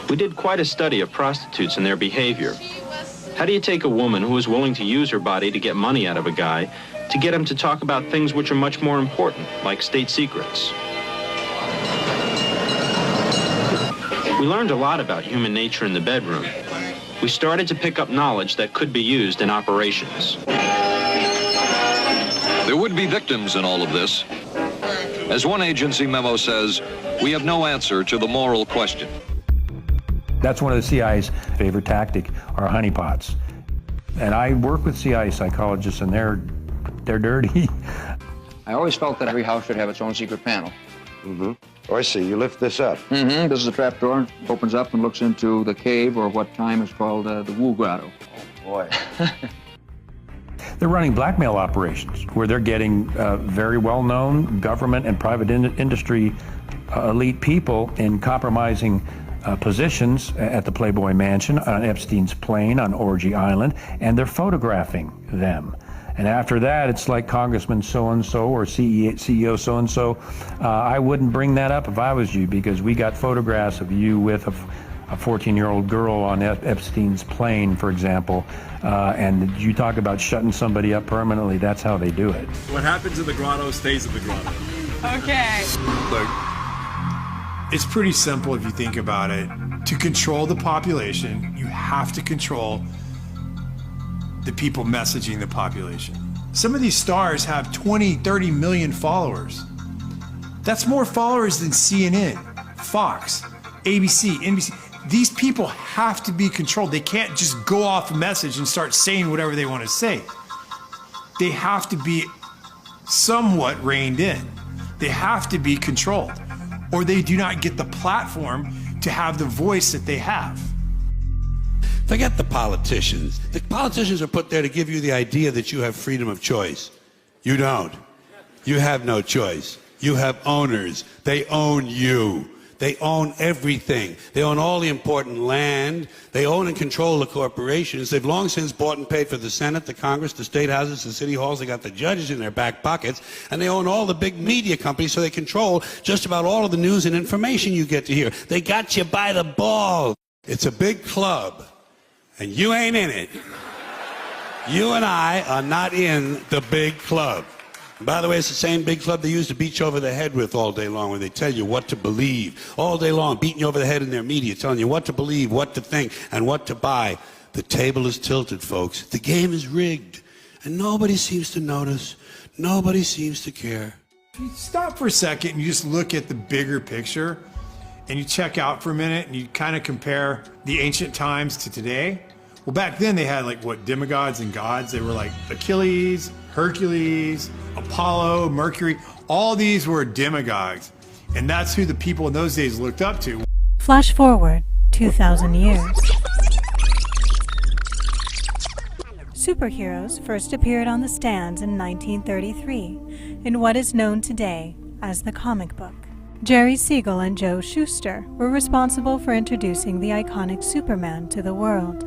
We did quite a study of prostitutes and their behavior. How do you take a woman who is willing to use her body to get money out of a guy to get him to talk about things which are much more important, like state secrets? We learned a lot about human nature in the bedroom. We started to pick up knowledge that could be used in operations.
There would be victims in all of this. As one agency memo says, we have no answer to the moral question.
That's one of the CIA's favorite tactic, are honeypots. And I work with CIA psychologists, and they're dirty.
I always felt that every house should have its own secret panel.
Mm-hmm. Oh, I see. You lift this up.
Mm-hmm. This is a trap door. Opens up and looks into the cave, or what time is called the Wu Grotto.
Oh, boy.
They're running blackmail operations where they're getting very well-known government and private industry elite people in compromising positions at the Playboy Mansion, on Epstein's plane, on Orgy Island, and they're photographing them. And after that, it's like Congressman so-and-so or CEO so-and-so. I wouldn't bring that up if I was you, because we got photographs of you with a 14-year-old girl on Epstein's plane, for example. And you talk about shutting somebody up permanently, that's how they do it.
What happens in the grotto stays in the grotto.
Okay.
Look, it's pretty simple if you think about it. To control the population, you have to control the people messaging the population. Some of these stars have 20, 30 million followers. That's more followers than CNN, Fox, ABC, NBC. These people have to be controlled. They can't just go off a message and start saying whatever they want to say. They have to be somewhat reined in. They have to be controlled, or they do not get the platform to have the voice that they have.
Forget the politicians. The politicians are put there to give you the idea that you have freedom of choice. You don't. You have no choice. You have owners. They own you. They own everything. They own all the important land. They own and control the corporations. They've long since bought and paid for the Senate, the Congress, the state houses, the city halls. They got the judges in their back pockets. And they own all the big media companies, so they control just about all of the news and information you get to hear. They got you by the balls. It's a big club, and you ain't in it. You and I are not in the big club. And by the way, it's the same big club they use to beat you over the head with all day long when they tell you what to believe. All day long, beating you over the head in their media, telling you what to believe, what to think, and what to buy. The table is tilted, folks. The game is rigged. And nobody seems to notice. Nobody seems to care.
You stop for a second and you just look at the bigger picture and you check out for a minute and you kind of compare the ancient times to today. Well, back then they had like what, demigods and gods. They were like Achilles, Hercules, Apollo, Mercury. All these were demigods. And that's who the people in those days looked up to.
Flash forward 2,000 years. Superheroes first appeared on the stands in 1933 in what is known today as the comic book. Jerry Siegel and Joe Shuster were responsible for introducing the iconic Superman to the world,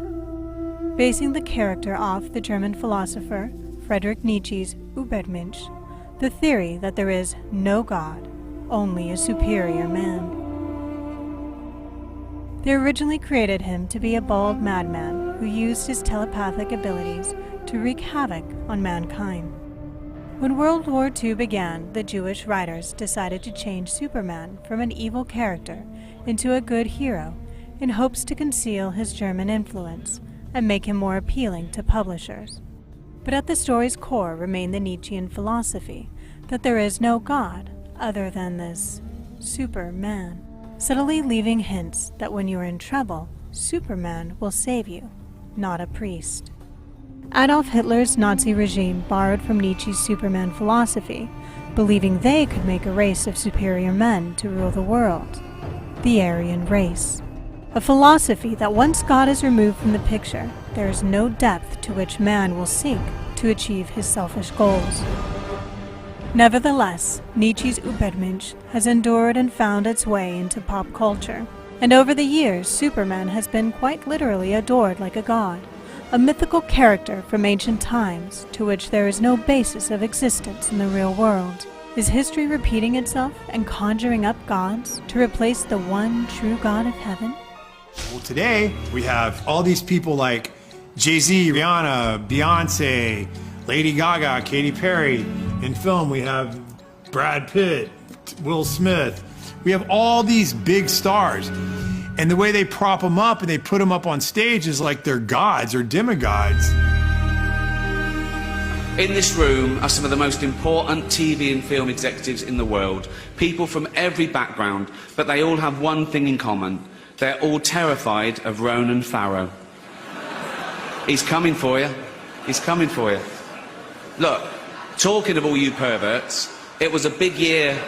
basing the character off the German philosopher Friedrich Nietzsche's Übermensch, the theory that there is no God, only a superior man. They originally created him to be a bald madman who used his telepathic abilities to wreak havoc on mankind. When World War II began, the Jewish writers decided to change Superman from an evil character into a good hero in hopes to conceal his German influence and make him more appealing to publishers. But at the story's core remained the Nietzschean philosophy that there is no God other than this Superman, subtly leaving hints that when you're in trouble, Superman will save you, not a priest. Adolf Hitler's Nazi regime borrowed from Nietzsche's Superman philosophy, believing they could make a race of superior men to rule the world, the Aryan race. A philosophy that once God is removed from the picture, there is no depth to which man will sink to achieve his selfish goals. Nevertheless, Nietzsche's Übermensch has endured and found its way into pop culture, and over the years Superman has been quite literally adored like a god, a mythical character from ancient times to which there is no basis of existence in the real world. Is history repeating itself and conjuring up gods to replace the one true God of heaven?
Well, today we have all these people like Jay-Z, Rihanna, Beyonce, Lady Gaga, Katy Perry. In film, we have Brad Pitt, Will Smith. We have all these big stars. And the way they prop them up and they put them up on stage is like they're gods or demigods.
In this room are some of the most important TV and film executives in the world. People from every background, but they all have one thing in common. They're all terrified of Ronan Farrow. He's coming for you. He's coming for you. Look, talking of all you perverts, it was a big year.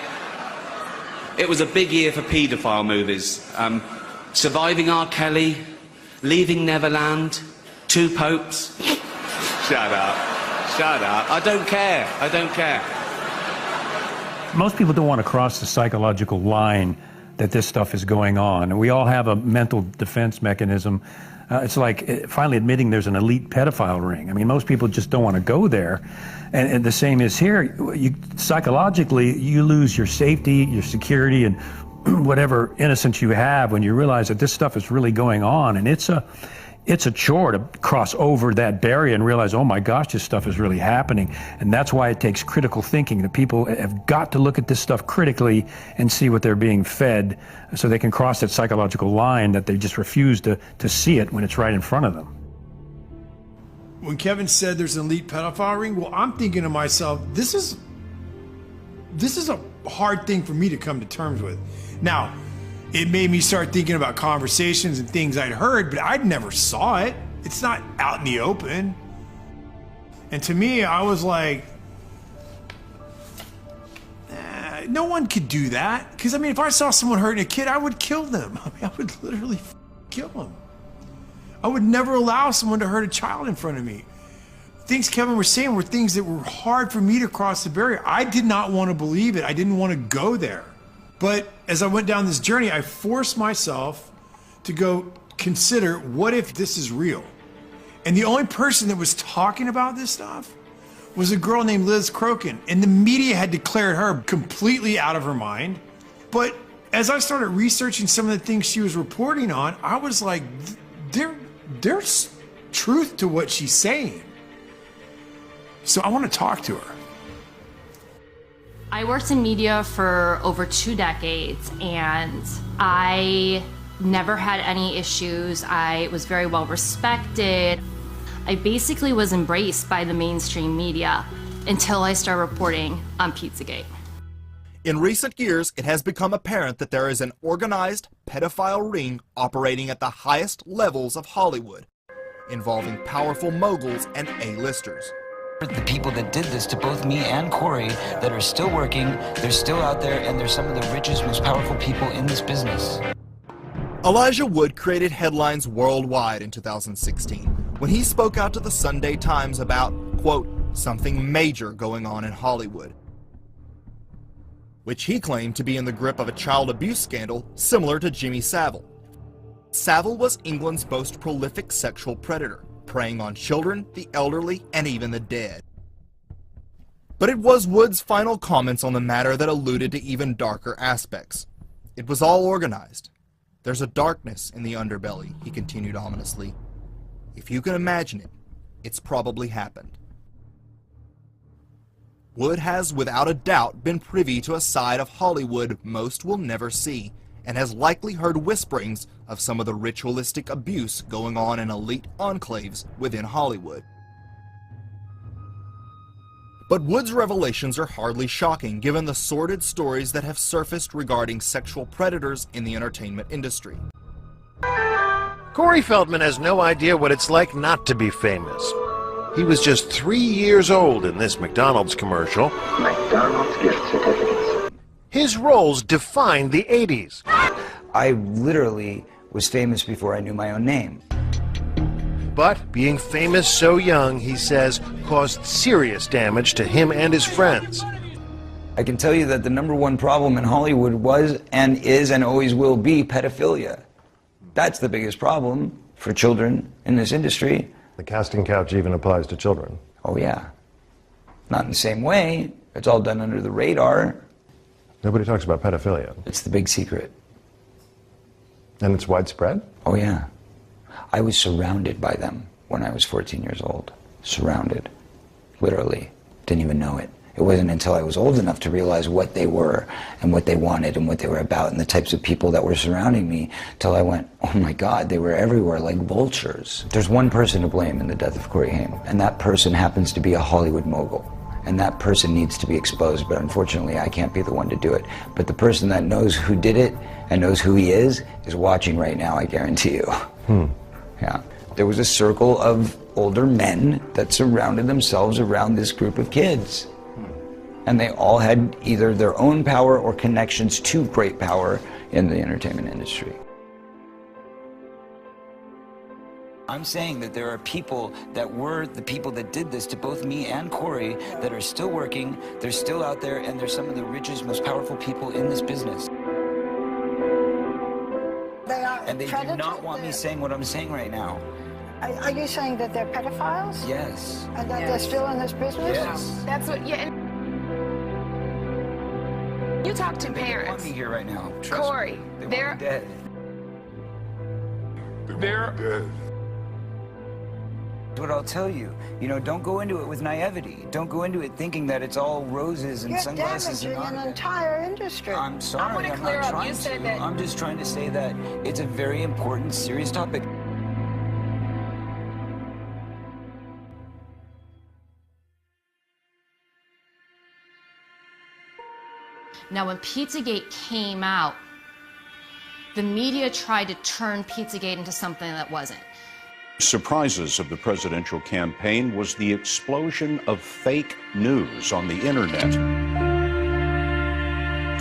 It was a big year for paedophile movies. Surviving R. Kelly, Leaving Neverland, Two Popes. Shut up. Shut up. I don't care. I don't care.
Most people don't want to cross the psychological line that this stuff is going on. And we all have a mental defense mechanism. It's like finally admitting there's an elite pedophile ring. I mean, most people just don't want to go there. And the same is here. Psychologically, you lose your safety, your security, and whatever innocence you have when you realize that this stuff is really going on, and it's a chore to cross over that barrier and realize, oh my gosh, this stuff is really happening. And that's why it takes critical thinking. The people have got to look at this stuff critically and see what they're being fed so they can cross that psychological line that they just refuse to see it when it's right in front of them.
When Kevin said there's an elite pedophile ring, well, I'm thinking to myself, this is a hard thing for me to come to terms with. Now, it made me start thinking about conversations and things I'd heard, but I never saw it. It's not out in the open. And to me, I was like, no one could do that. Because, I mean, if I saw someone hurting a kid, I would kill them. I mean, I would literally kill them. I would never allow someone to hurt a child in front of me. Things Kevin was saying were things that were hard for me to cross the barrier. I did not want to believe it. I didn't want to go there. But as I went down this journey, I forced myself to go consider, what if this is real? And the only person that was talking about this stuff was a girl named Liz Crokin. And the media had declared her completely out of her mind. But as I started researching some of the things she was reporting on, I was like, there's truth to what she's saying. So I want to talk to her.
I worked in media for over 2 decades, and I never had any issues. I was very well respected. I basically was embraced by the mainstream media until I started reporting on Pizzagate.
In recent years, it has become apparent that there is an organized pedophile ring operating at the highest levels of Hollywood, involving powerful moguls and A-listers.
The people that did this to both me and Corey that are still working, they're still out there, and they're some of the richest, most powerful people in this business.
Elijah Wood created headlines worldwide in 2016 when he spoke out to the Sunday Times about, quote, something major going on in Hollywood, which he claimed to be in the grip of a child abuse scandal similar to Jimmy Savile. Savile was England's most prolific sexual predator, preying on children, the elderly, and even the dead. But it was Wood's final comments on the matter that alluded to even darker aspects. It was all organized. There's a darkness in the underbelly, he continued ominously. If you can imagine it, it's probably happened. Wood has, without a doubt, been privy to a side of Hollywood most will never see, and has likely heard whisperings of some of the ritualistic abuse going on in elite enclaves within Hollywood. But Wood's revelations are hardly shocking given the sordid stories that have surfaced regarding sexual predators in the entertainment industry.
Corey Feldman has no idea what it's like not to be famous. He was just 3 years old in this McDonald's commercial.
McDonald's gift certificates.
His roles defined the 80s.
I literally was famous before I knew my own name.
But being famous so young, he says, caused serious damage to him and his friends.
I can tell you that the #1 problem in Hollywood was and is and always will be pedophilia. That's the biggest problem for children in this industry.
The casting couch even applies to children.
Oh yeah. Not in the same way. It's all done under the radar.
Nobody talks about pedophilia.
It's the big secret.
And it's widespread?
Oh yeah. I was surrounded by them when I was 14 years old. Surrounded. Literally. Didn't even know it. It wasn't until I was old enough to realize what they were and what they wanted and what they were about and the types of people that were surrounding me till I went, oh my God, they were everywhere like vultures. There's one person to blame in the death of Corey Haim, and that person happens to be a Hollywood mogul. And that person needs to be exposed, but unfortunately I can't be the one to do it. But the person that knows who did it and knows who he is watching right now, I guarantee you. Yeah. There was a circle of older men that surrounded themselves around this group of kids. And they all had either their own power or connections to great power in the entertainment industry. I'm saying that there are people that were the people that did this to both me and Corey that are still working, they're still out there, and they're some of the richest, most powerful people in this business. And they do not want me saying what I'm saying right now.
Are you saying that they're pedophiles?
Yes.
And that they're still in this business?
Yes.
That's what, yeah.
You talk to parents.
They want me here right now. Trust
Corey,
me. They want me dead.
They're
dead. What I'll tell you, don't go into it with naivety. Don't go into it thinking that it's all roses and
You're
sunglasses and
damaging an entire industry.
I'm sorry.
I want to clear up. You said that.
I'm just trying to say that it's a very important, serious topic.
Now, when Pizzagate came out, the media tried to turn Pizzagate into something that wasn't.
Surprises of the presidential campaign was the explosion of fake news on the internet.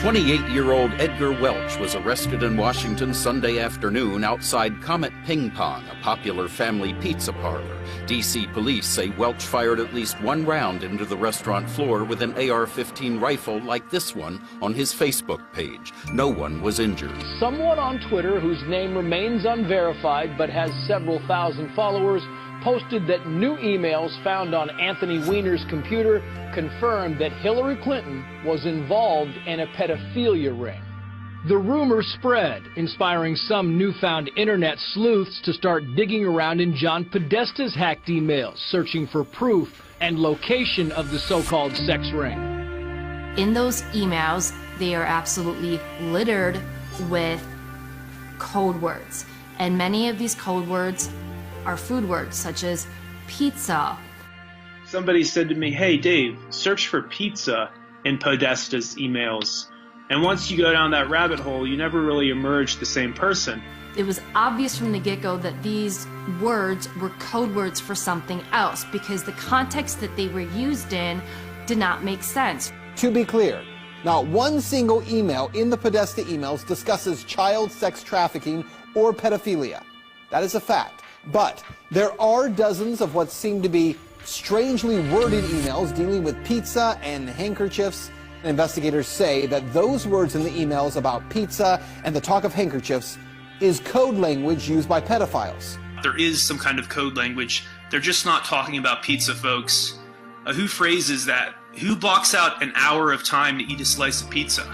28-year-old Edgar Welch was arrested in Washington Sunday afternoon outside Comet Ping Pong, a popular family pizza parlor. D.C. police say Welch fired at least one round into the restaurant floor with an AR-15 rifle like this one on his Facebook page. No one was injured.
Someone on Twitter, whose name remains unverified but has several thousand followers, posted that new emails found on Anthony Weiner's computer confirmed that Hillary Clinton was involved in a pedophilia ring. The rumor spread, inspiring some newfound internet sleuths to start digging around in John Podesta's hacked emails, searching for proof and location of the so-called sex ring.
In those emails, they are absolutely littered with code words. And many of these code words are food words, such as pizza.
Somebody said to me, "Hey Dave, search for pizza in Podesta's emails. And once you go down that rabbit hole, you never really emerge the same person."
It was obvious from the get-go that these words were code words for something else because the context that they were used in did not make sense.
To be clear, not one single email in the Podesta emails discusses child sex trafficking or pedophilia. That is a fact. But there are dozens of what seem to be strangely worded emails dealing with pizza and handkerchiefs. Investigators say that those words in the emails about pizza and the talk of handkerchiefs is code language used by pedophiles.
There is some kind of code language. They're just not talking about pizza, folks. Who phrases that? Who blocks out an hour of time to eat a slice of pizza?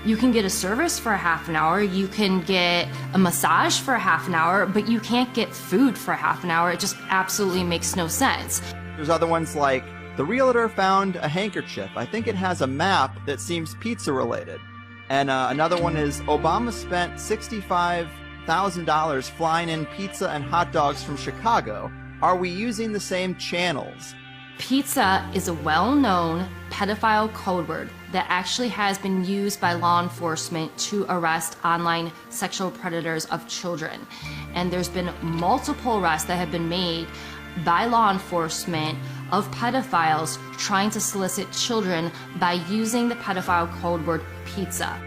You can get a service for a half an hour, you can get a massage for a half an hour, but you can't get food for a half an hour. It just absolutely makes no sense.
There's other ones like, the realtor found a handkerchief. I think it has a map that seems pizza related. And another one is, Obama spent $65,000 flying in pizza and hot dogs from Chicago. Are we using the same channels?
Pizza is a well-known pedophile code word that actually has been used by law enforcement to arrest online sexual predators of children. And there's been multiple arrests that have been made by law enforcement of pedophiles trying to solicit children by using the pedophile code word pizza.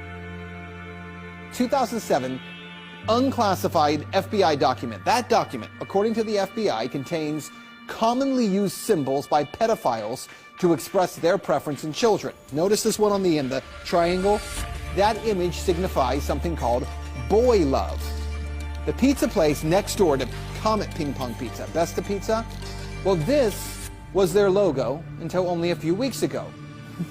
2007, unclassified FBI document. That document, according to the FBI, contains commonly used symbols by pedophiles to express their preference in children. Notice this one on the end, the triangle. That image signifies something called boy love. The pizza place next door to Comet Ping Pong Pizza, Besta Pizza, well, this was their logo until only a few weeks ago.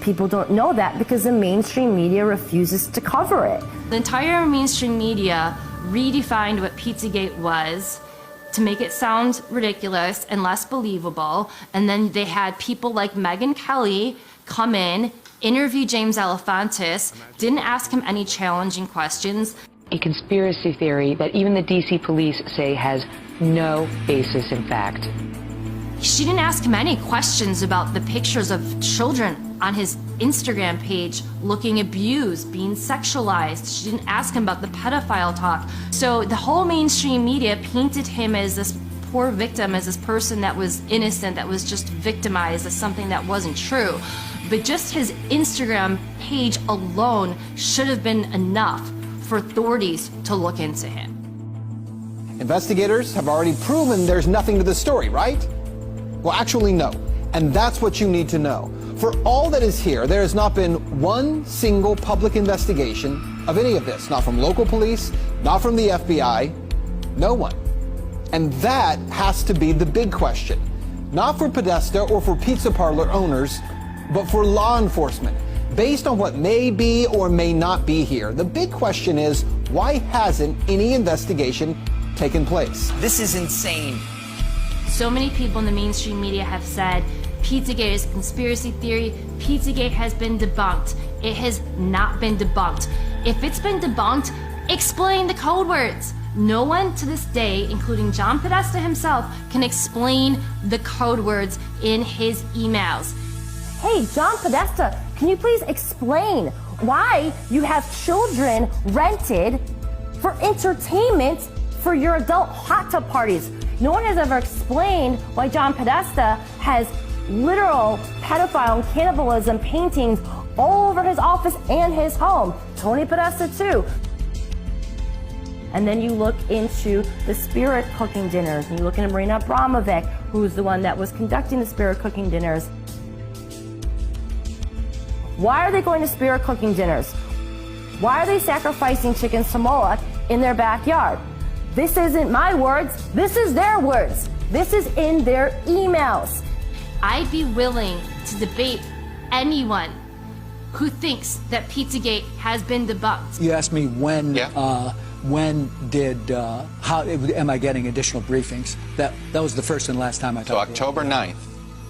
People don't know that because the mainstream media refuses to cover it.
The entire mainstream media redefined what Pizzagate was to make it sound ridiculous and less believable. And then they had people like Megyn Kelly come in, interview James Alefantis, didn't ask him any challenging questions.
A conspiracy theory that even the DC police say has no basis in fact.
She didn't ask him any questions about the pictures of children on his Instagram page looking abused, being sexualized. She didn't ask him about the pedophile talk. So the whole mainstream media painted him as this poor victim, as this person that was innocent, that was just victimized, as something that wasn't true. But just his Instagram page alone should have been enough for authorities to look into him.
Investigators have already proven there's nothing to the story, right? Well, actually, no. And that's what you need to know. For all that is here, there has not been one single public investigation of any of this. Not from local police, not from the FBI, no one. And that has to be the big question. Not for Podesta or for pizza parlor owners, but for law enforcement. Based on what may be or may not be here, the big question is, why hasn't any investigation taken place?
This is insane.
So many people in the mainstream media have said Pizzagate is a conspiracy theory. Pizzagate has been debunked. It has not been debunked. If it's been debunked, explain the code words. No one to this day, including John Podesta himself, can explain the code words in his emails.
Hey, John Podesta, can you please explain why you have children rented for entertainment for your adult hot tub parties? No one has ever explained why John Podesta has literal pedophile and cannibalism paintings all over his office and his home. Tony Podesta too. And then you look into the Spirit cooking dinners, and you look into Marina Abramovic, who's the one that was conducting the Spirit cooking dinners. Why are they going to Spirit cooking dinners? Why are they sacrificing chickens to Moloch in their backyard? This isn't my words, this is their words. This is in their emails.
I'd be willing to debate anyone who thinks that Pizzagate has been debunked.
You asked me when how am I getting additional briefings? That was the first and last time I talked.
So October 9th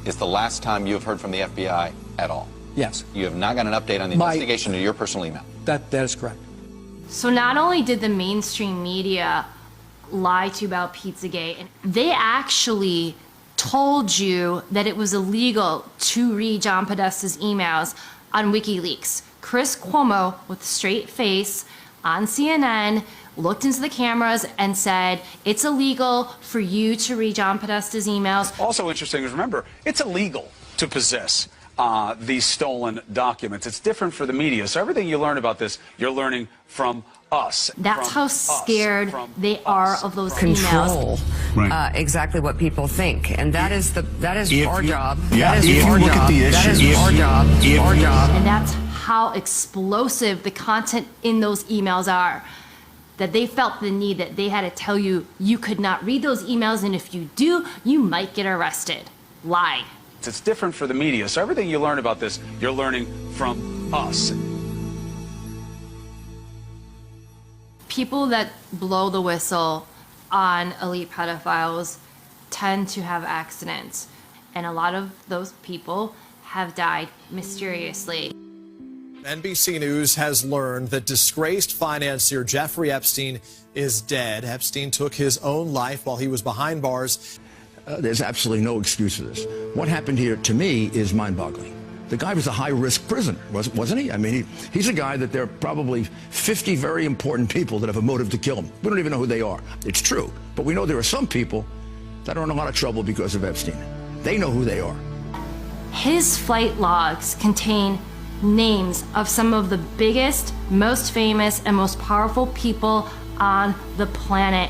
is the last time you have heard from the FBI at all?
Yes.
You have not got an update on the investigation to your personal email?
That is correct.
So not only did the mainstream media lie to you about Pizzagate, they actually told you that it was illegal to read John Podesta's emails on WikiLeaks. Chris Cuomo, with a straight face on CNN, looked into the cameras and said, it's illegal for you to read John Podesta's emails.
Also interesting is, remember, it's illegal to possess these stolen documents. It's different for the media. So everything you learn about this, you're learning from us.
That's how scared they are of those emails.
Control exactly what people think, and that is our job.
That is our job. That is our job. Our job. And that's how explosive the content in those emails are. That they felt the need that they had to tell you you could not read those emails, and if you do, you might get arrested. Lie.
It's different for the media. So everything you learn about this, you're learning from us.
People that blow the whistle on elite pedophiles tend to have accidents, and a lot of those people have died mysteriously.
NBC News has learned that disgraced financier Jeffrey Epstein is dead. Epstein took his own life while he was behind bars.
There's absolutely no excuse for this. What happened here, to me, is mind-boggling. The guy was a high-risk prisoner, wasn't he? I mean, he's a guy that there are probably 50 very important people that have a motive to kill him. We don't even know who they are. It's true. But we know there are some people that are in a lot of trouble because of Epstein. They know who they are.
His flight logs contain names of some of the biggest, most famous, and most powerful people on the planet.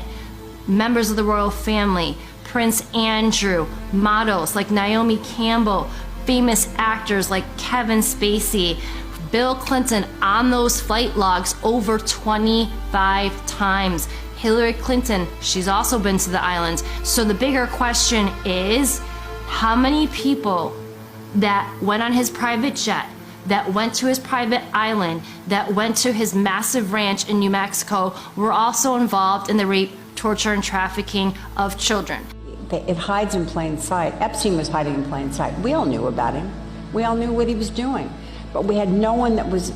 Members of the royal family, Prince Andrew, models like Naomi Campbell, famous actors like Kevin Spacey, Bill Clinton on those flight logs over 25 times. Hillary Clinton, she's also been to the island. So the bigger question is, how many people that went on his private jet, that went to his private island, that went to his massive ranch in New Mexico were also involved in the rape, torture, and trafficking of children?
It hides in plain sight. Epstein was hiding in plain sight. We all knew about him. We all knew what he was doing. But we had no one that was,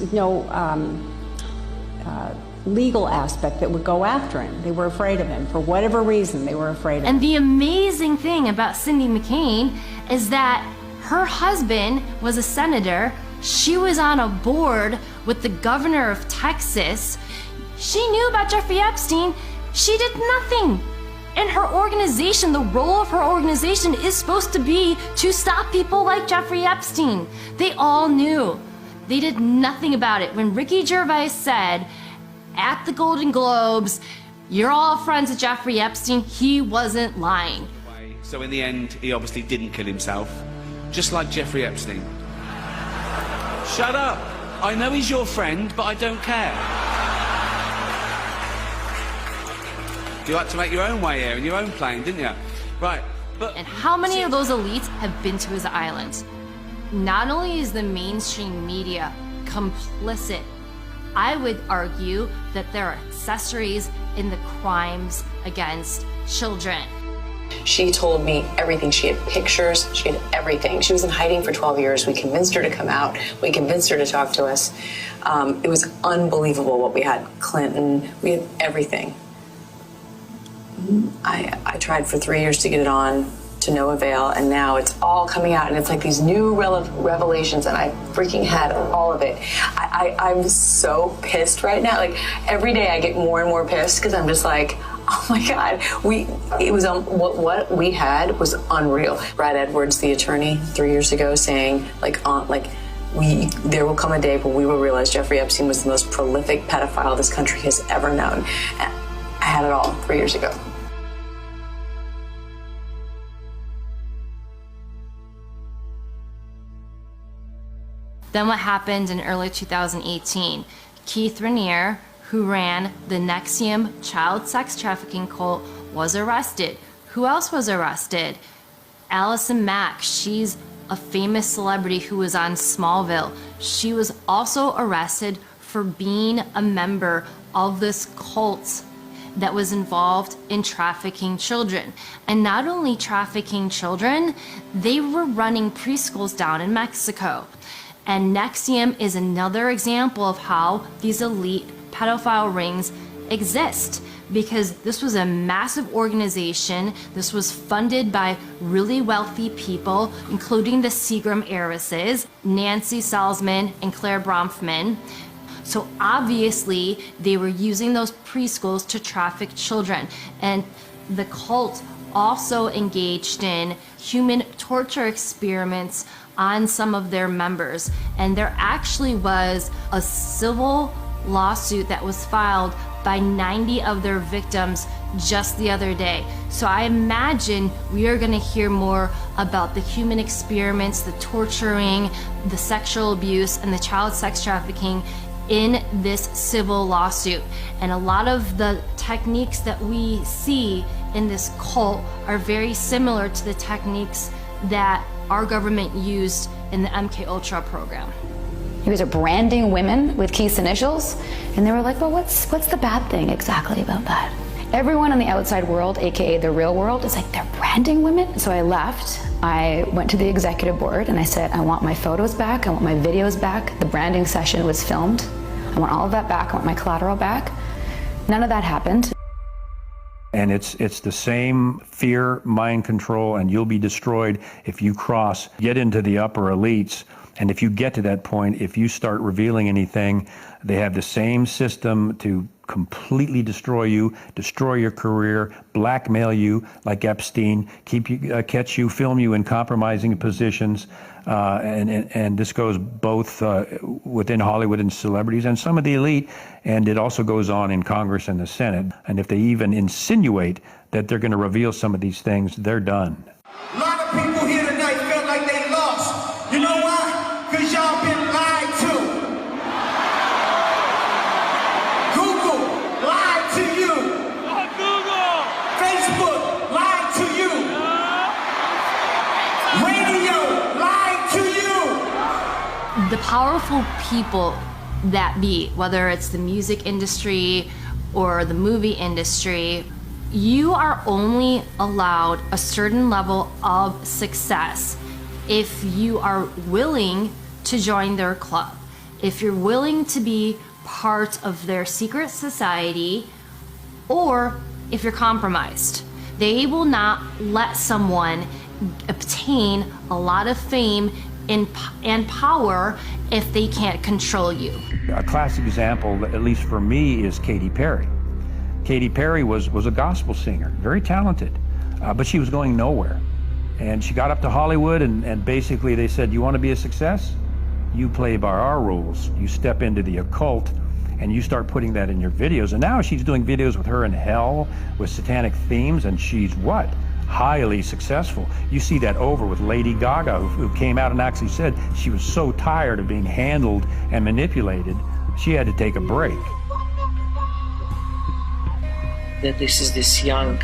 legal aspect that would go after him. They were afraid of him. For whatever reason, they were afraid of him.
And the amazing thing about Cindy McCain is that her husband was a senator. She was on a board with the governor of Texas. She knew about Jeffrey Epstein. She did nothing. And her organization, the role of her organization is supposed to be to stop people like Jeffrey Epstein. They all knew. They did nothing about it. When Ricky Gervais said at the Golden Globes, you're all friends with Jeffrey Epstein, he wasn't lying.
So in the end, he obviously didn't kill himself, just like Jeffrey Epstein. Shut up. I know he's your friend, but I don't care. You like to make your own way here in your own plane, didn't you? Right.
And how many of those elites have been to his island? not only is the mainstream media complicit, I would argue that they're accessories in the crimes against children.
She told me everything. She had pictures, she had everything. She was in hiding for 12 years. We convinced her to come out. We convinced her to talk to us. It was unbelievable what we had. Clinton, we had everything. I tried for 3 years to get it on, to no avail, and now it's all coming out, and it's like these new revelations, and I freaking had all of it. I'm so pissed right now. Like, every day I get more and more pissed because I'm just like, oh my God, what we had was unreal. Brad Edwards, the attorney, 3 years ago, saying there will come a day when we will realize Jeffrey Epstein was the most prolific pedophile this country has ever known. And I had it all 3 years ago.
Then what happened in early 2018? Keith Raniere, who ran the NXIVM child sex trafficking cult, was arrested. Who else was arrested? Allison Mack. She's a famous celebrity who was on Smallville. She was also arrested for being a member of this cult that was involved in trafficking children. And not only trafficking children, they were running preschools down in Mexico. And NXIVM is another example of how these elite pedophile rings exist, because this was a massive organization. This was funded by really wealthy people, including the Seagram heiresses, Nancy Salzman and Claire Bronfman. So obviously they were using those preschools to traffic children. And the cult also engaged in human torture experiments on some of their members. And there actually was a civil lawsuit that was filed by 90 of their victims just the other day. So I imagine we are going to hear more about the human experiments, the torturing, the sexual abuse, and the child sex trafficking in this civil lawsuit. And a lot of the techniques that we see in this cult are very similar to the techniques that our government used in the MK Ultra program.
You guys are branding women with Keith's initials, and they were like, well, what's the bad thing exactly about that? Everyone in the outside world, aka the real world, is like, they're branding women? So I left, I went to the executive board, and I said, I want my photos back, I want my videos back, the branding session was filmed, I want all of that back, I want my collateral back. None of that happened.
And it's the same fear, mind control, and you'll be destroyed if you get into the upper elites. And if you get to that point, if you start revealing anything, they have the same system to completely destroy you, destroy your career, blackmail you like Epstein, catch you, film you in compromising positions. And this goes both within Hollywood and celebrities and some of the elite, and it also goes on in Congress and the Senate. And if they even insinuate that they're going to reveal some of these things, they're done.
A lot of people here tonight felt like they lost. You know why? Because y'all been lied to. Google lied to you. Google. Facebook lied to you. Radio lied to you.
The powerful people that be, whether it's the music industry or the movie industry, you are only allowed a certain level of success if you are willing to join their club, if you're willing to be part of their secret society, or if you're compromised. They will not let someone obtain a lot of fame and power if they can't control you.
A classic example, at least for me, is Katy Perry. Katy Perry was a gospel singer, very talented, but she was going nowhere. And she got up to Hollywood, and basically they said, you want to be a success? You play by our rules. You step into the occult, and you start putting that in your videos. And now she's doing videos with her in hell, with satanic themes, and she's what? Highly successful. You see that over with Lady Gaga, who came out and actually said she was so tired of being handled and manipulated, she had to take a break.
That this is this young,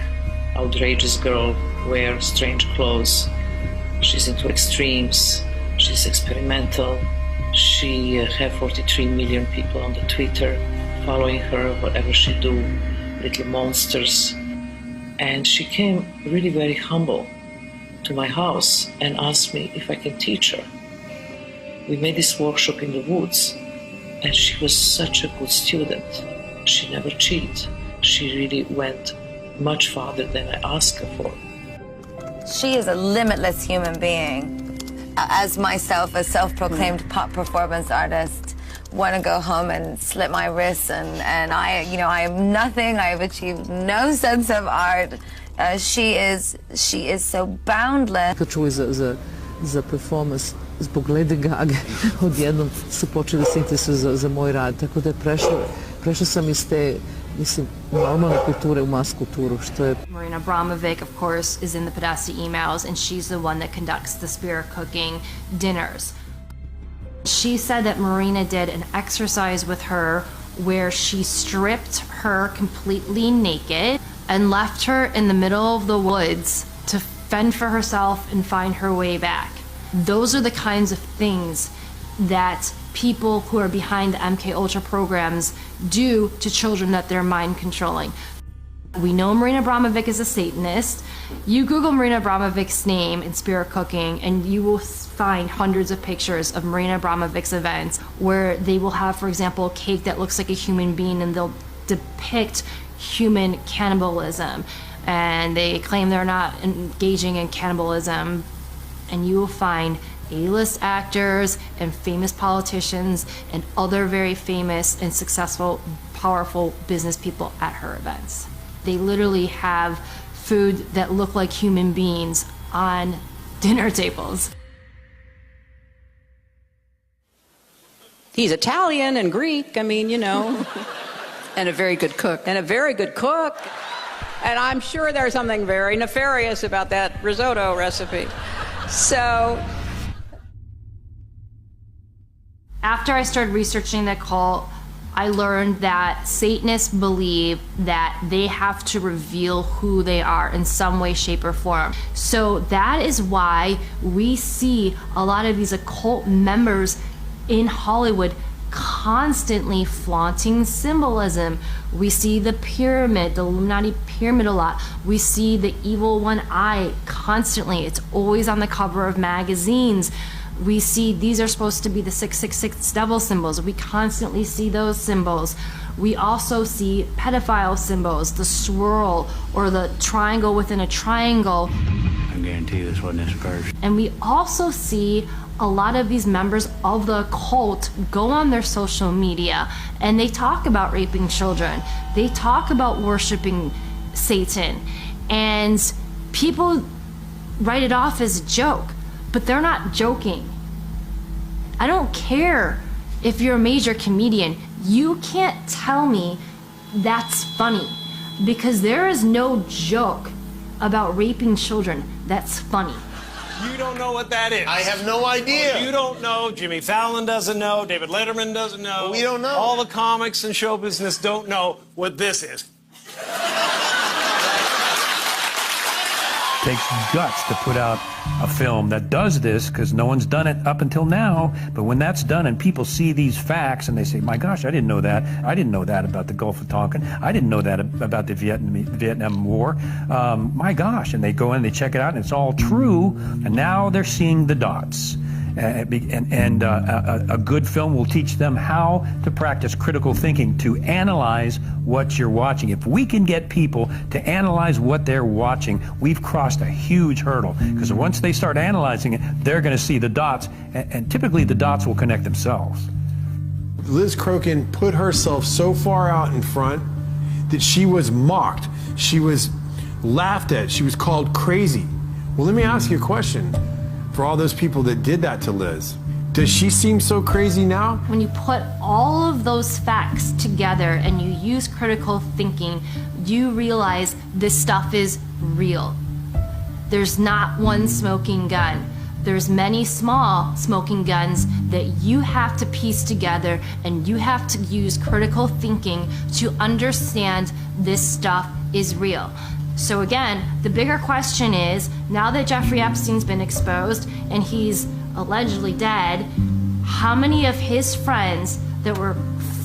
outrageous girl, wears strange clothes. She's into extremes. She's experimental. She have 43 million people on the Twitter following her, whatever she do, little monsters. And she came really very humble to my house and asked me if I can teach her. We made this workshop in the woods, and she was such a good student. She never cheated. She really went much farther than I asked her for.
She is a limitless human being. As myself, a self-proclaimed pop performance artist, want to go home and slit my wrists, and I am nothing. I have achieved no sense of art. She is so boundless.
Čuli za performance zbog Lady Gaga, odjednom su počeli da se interesuju za moj rad, tako da je prešla sam iz te, mislim, normalne kulture u mas kulturu, što je...
Marina Abramovic, of course, is in the Podesta emails, and she's the one that conducts the Spirit Cooking dinners. She said that Marina did an exercise with her where she stripped her completely naked and left her in the middle of the woods to fend for herself and find her way back. Those are the kinds of things that people who are behind the MK Ultra programs do to children that they're mind controlling. We know Marina Abramovic is a Satanist. You Google Marina Abramovic's name in Spirit Cooking and you will find hundreds of pictures of Marina Abramovic's events where they will have, for example, a cake that looks like a human being and they'll depict human cannibalism. And they claim they're not engaging in cannibalism. And you will find A-list actors and famous politicians and other very famous and successful, powerful business people at her events. They literally have food that look like human beings on dinner tables.
He's Italian and Greek, I mean, you know, and a very good cook. And a very good cook. And I'm sure there's something very nefarious about that risotto recipe. So,
after I started researching the cult, I learned that Satanists believe that they have to reveal who they are in some way, shape, or form. So that is why we see a lot of these occult members in Hollywood constantly flaunting symbolism. We see the pyramid, the Illuminati pyramid a lot. We see the evil one eye constantly. It's always on the cover of magazines. We see these are supposed to be the 666 devil symbols. We constantly see those symbols. We also see pedophile symbols, the swirl or the triangle within a triangle.
I guarantee this wasn't this person.
And we also see a lot of these members of the cult go on their social media and they talk about raping children. They talk about worshiping Satan. And people write it off as a joke, but they're not joking. I don't care if you're a major comedian. You can't tell me that's funny because there is no joke about raping children that's funny.
You don't know what that is.
I have no idea.
You don't know. Jimmy Fallon doesn't know. David Letterman doesn't know.
We don't know.
All the comics and show business don't know what this is.
Takes guts to put out a film that does this because no one's done it up until now. But when that's done and people see these facts and they say, my gosh, I didn't know that. I didn't know that about the Gulf of Tonkin. I didn't know that about the Vietnam War. My gosh. And they go in, they check it out, and it's all true. And now they're seeing the dots. And a good film will teach them how to practice critical thinking, to analyze what you're watching. If we can get people to analyze what they're watching, we've crossed a huge hurdle. Because once they start analyzing it, they're going to see the dots, and typically the dots will connect themselves.
Liz Crokin put herself so far out in front that she was mocked. She was laughed at. She was called crazy. Well, let me ask you a question. For all those people that did that to Liz, does she seem so crazy now?
When you put all of those facts together and you use critical thinking, you realize this stuff is real. There's not one smoking gun. There's many small smoking guns that you have to piece together, and you have to use critical thinking to understand this stuff is real. So again, the bigger question is, now that Jeffrey Epstein's been exposed and he's allegedly dead, how many of his friends that were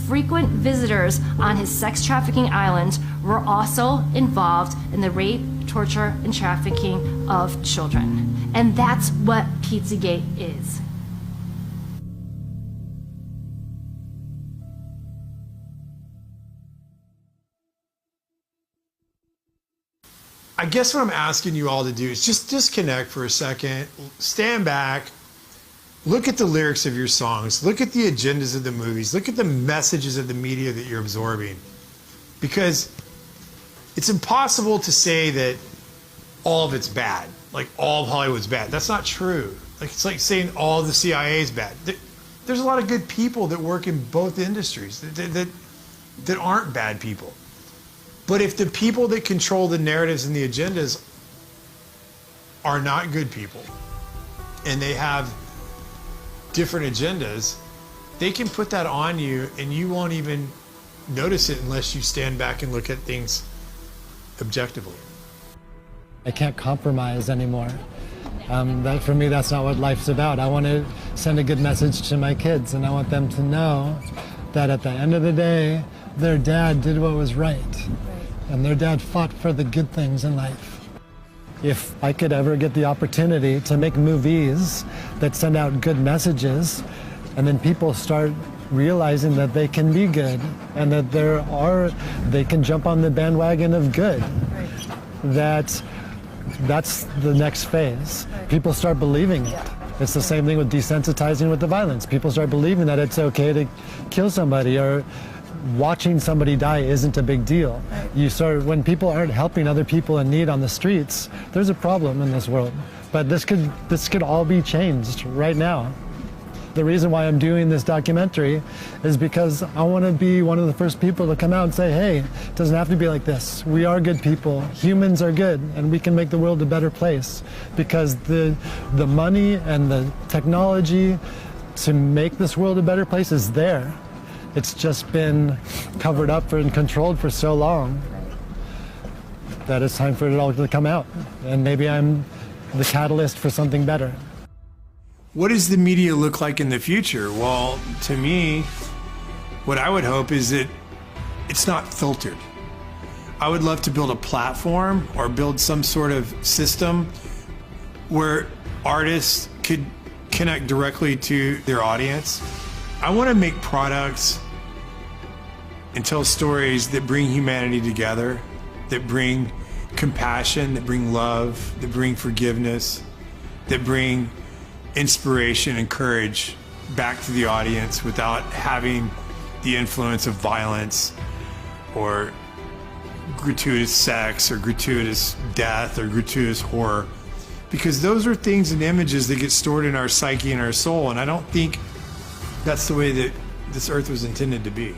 frequent visitors on his sex trafficking island were also involved in the rape, torture, and trafficking of children? And that's what Pizzagate is.
I guess what I'm asking you all to do is just disconnect for a second, stand back, look at the lyrics of your songs, look at the agendas of the movies, look at the messages of the media that you're absorbing. Because it's impossible to say that all of it's bad, like all of Hollywood's bad. That's not true. Like, it's like saying all of the CIA is bad. There's a lot of good people that work in both industries that aren't bad people. But if the people that control the narratives and the agendas are not good people, and they have different agendas, they can put that on you and you won't even notice it unless you stand back and look at things objectively.
I can't compromise anymore. For me, that's not what life's about. I want to send a good message to my kids, and I want them to know that at the end of the day, their dad did what was right. And their dad fought for the good things in life. If I could ever get the opportunity to make movies that send out good messages, and then people start realizing that they can be good, and that they can jump on the bandwagon of good, that's the next phase. People start believing it. It's the same thing with desensitizing with the violence. People start believing that it's okay to kill somebody, or watching somebody die isn't a big deal. When people aren't helping other people in need on the streets, there's a problem in this world. But this could all be changed right now. The reason why I'm doing this documentary is because I want to be one of the first people to come out and say, hey, it doesn't have to be like this. We are good people. Humans are good, and we can make the world a better place. Because the money and the technology to make this world a better place is there. It's just been covered up and controlled for so long that it's time for it all to come out. And maybe I'm the catalyst for something better.
What does the media look like in the future? Well, to me, what I would hope is that it's not filtered. I would love to build a platform or build some sort of system where artists could connect directly to their audience. I want to make products and tell stories that bring humanity together, that bring compassion, that bring love, that bring forgiveness, that bring inspiration and courage back to the audience without having the influence of violence or gratuitous sex or gratuitous death or gratuitous horror. Because those are things and images that get stored in our psyche and our soul, and I don't think that's the way that this earth was intended to be.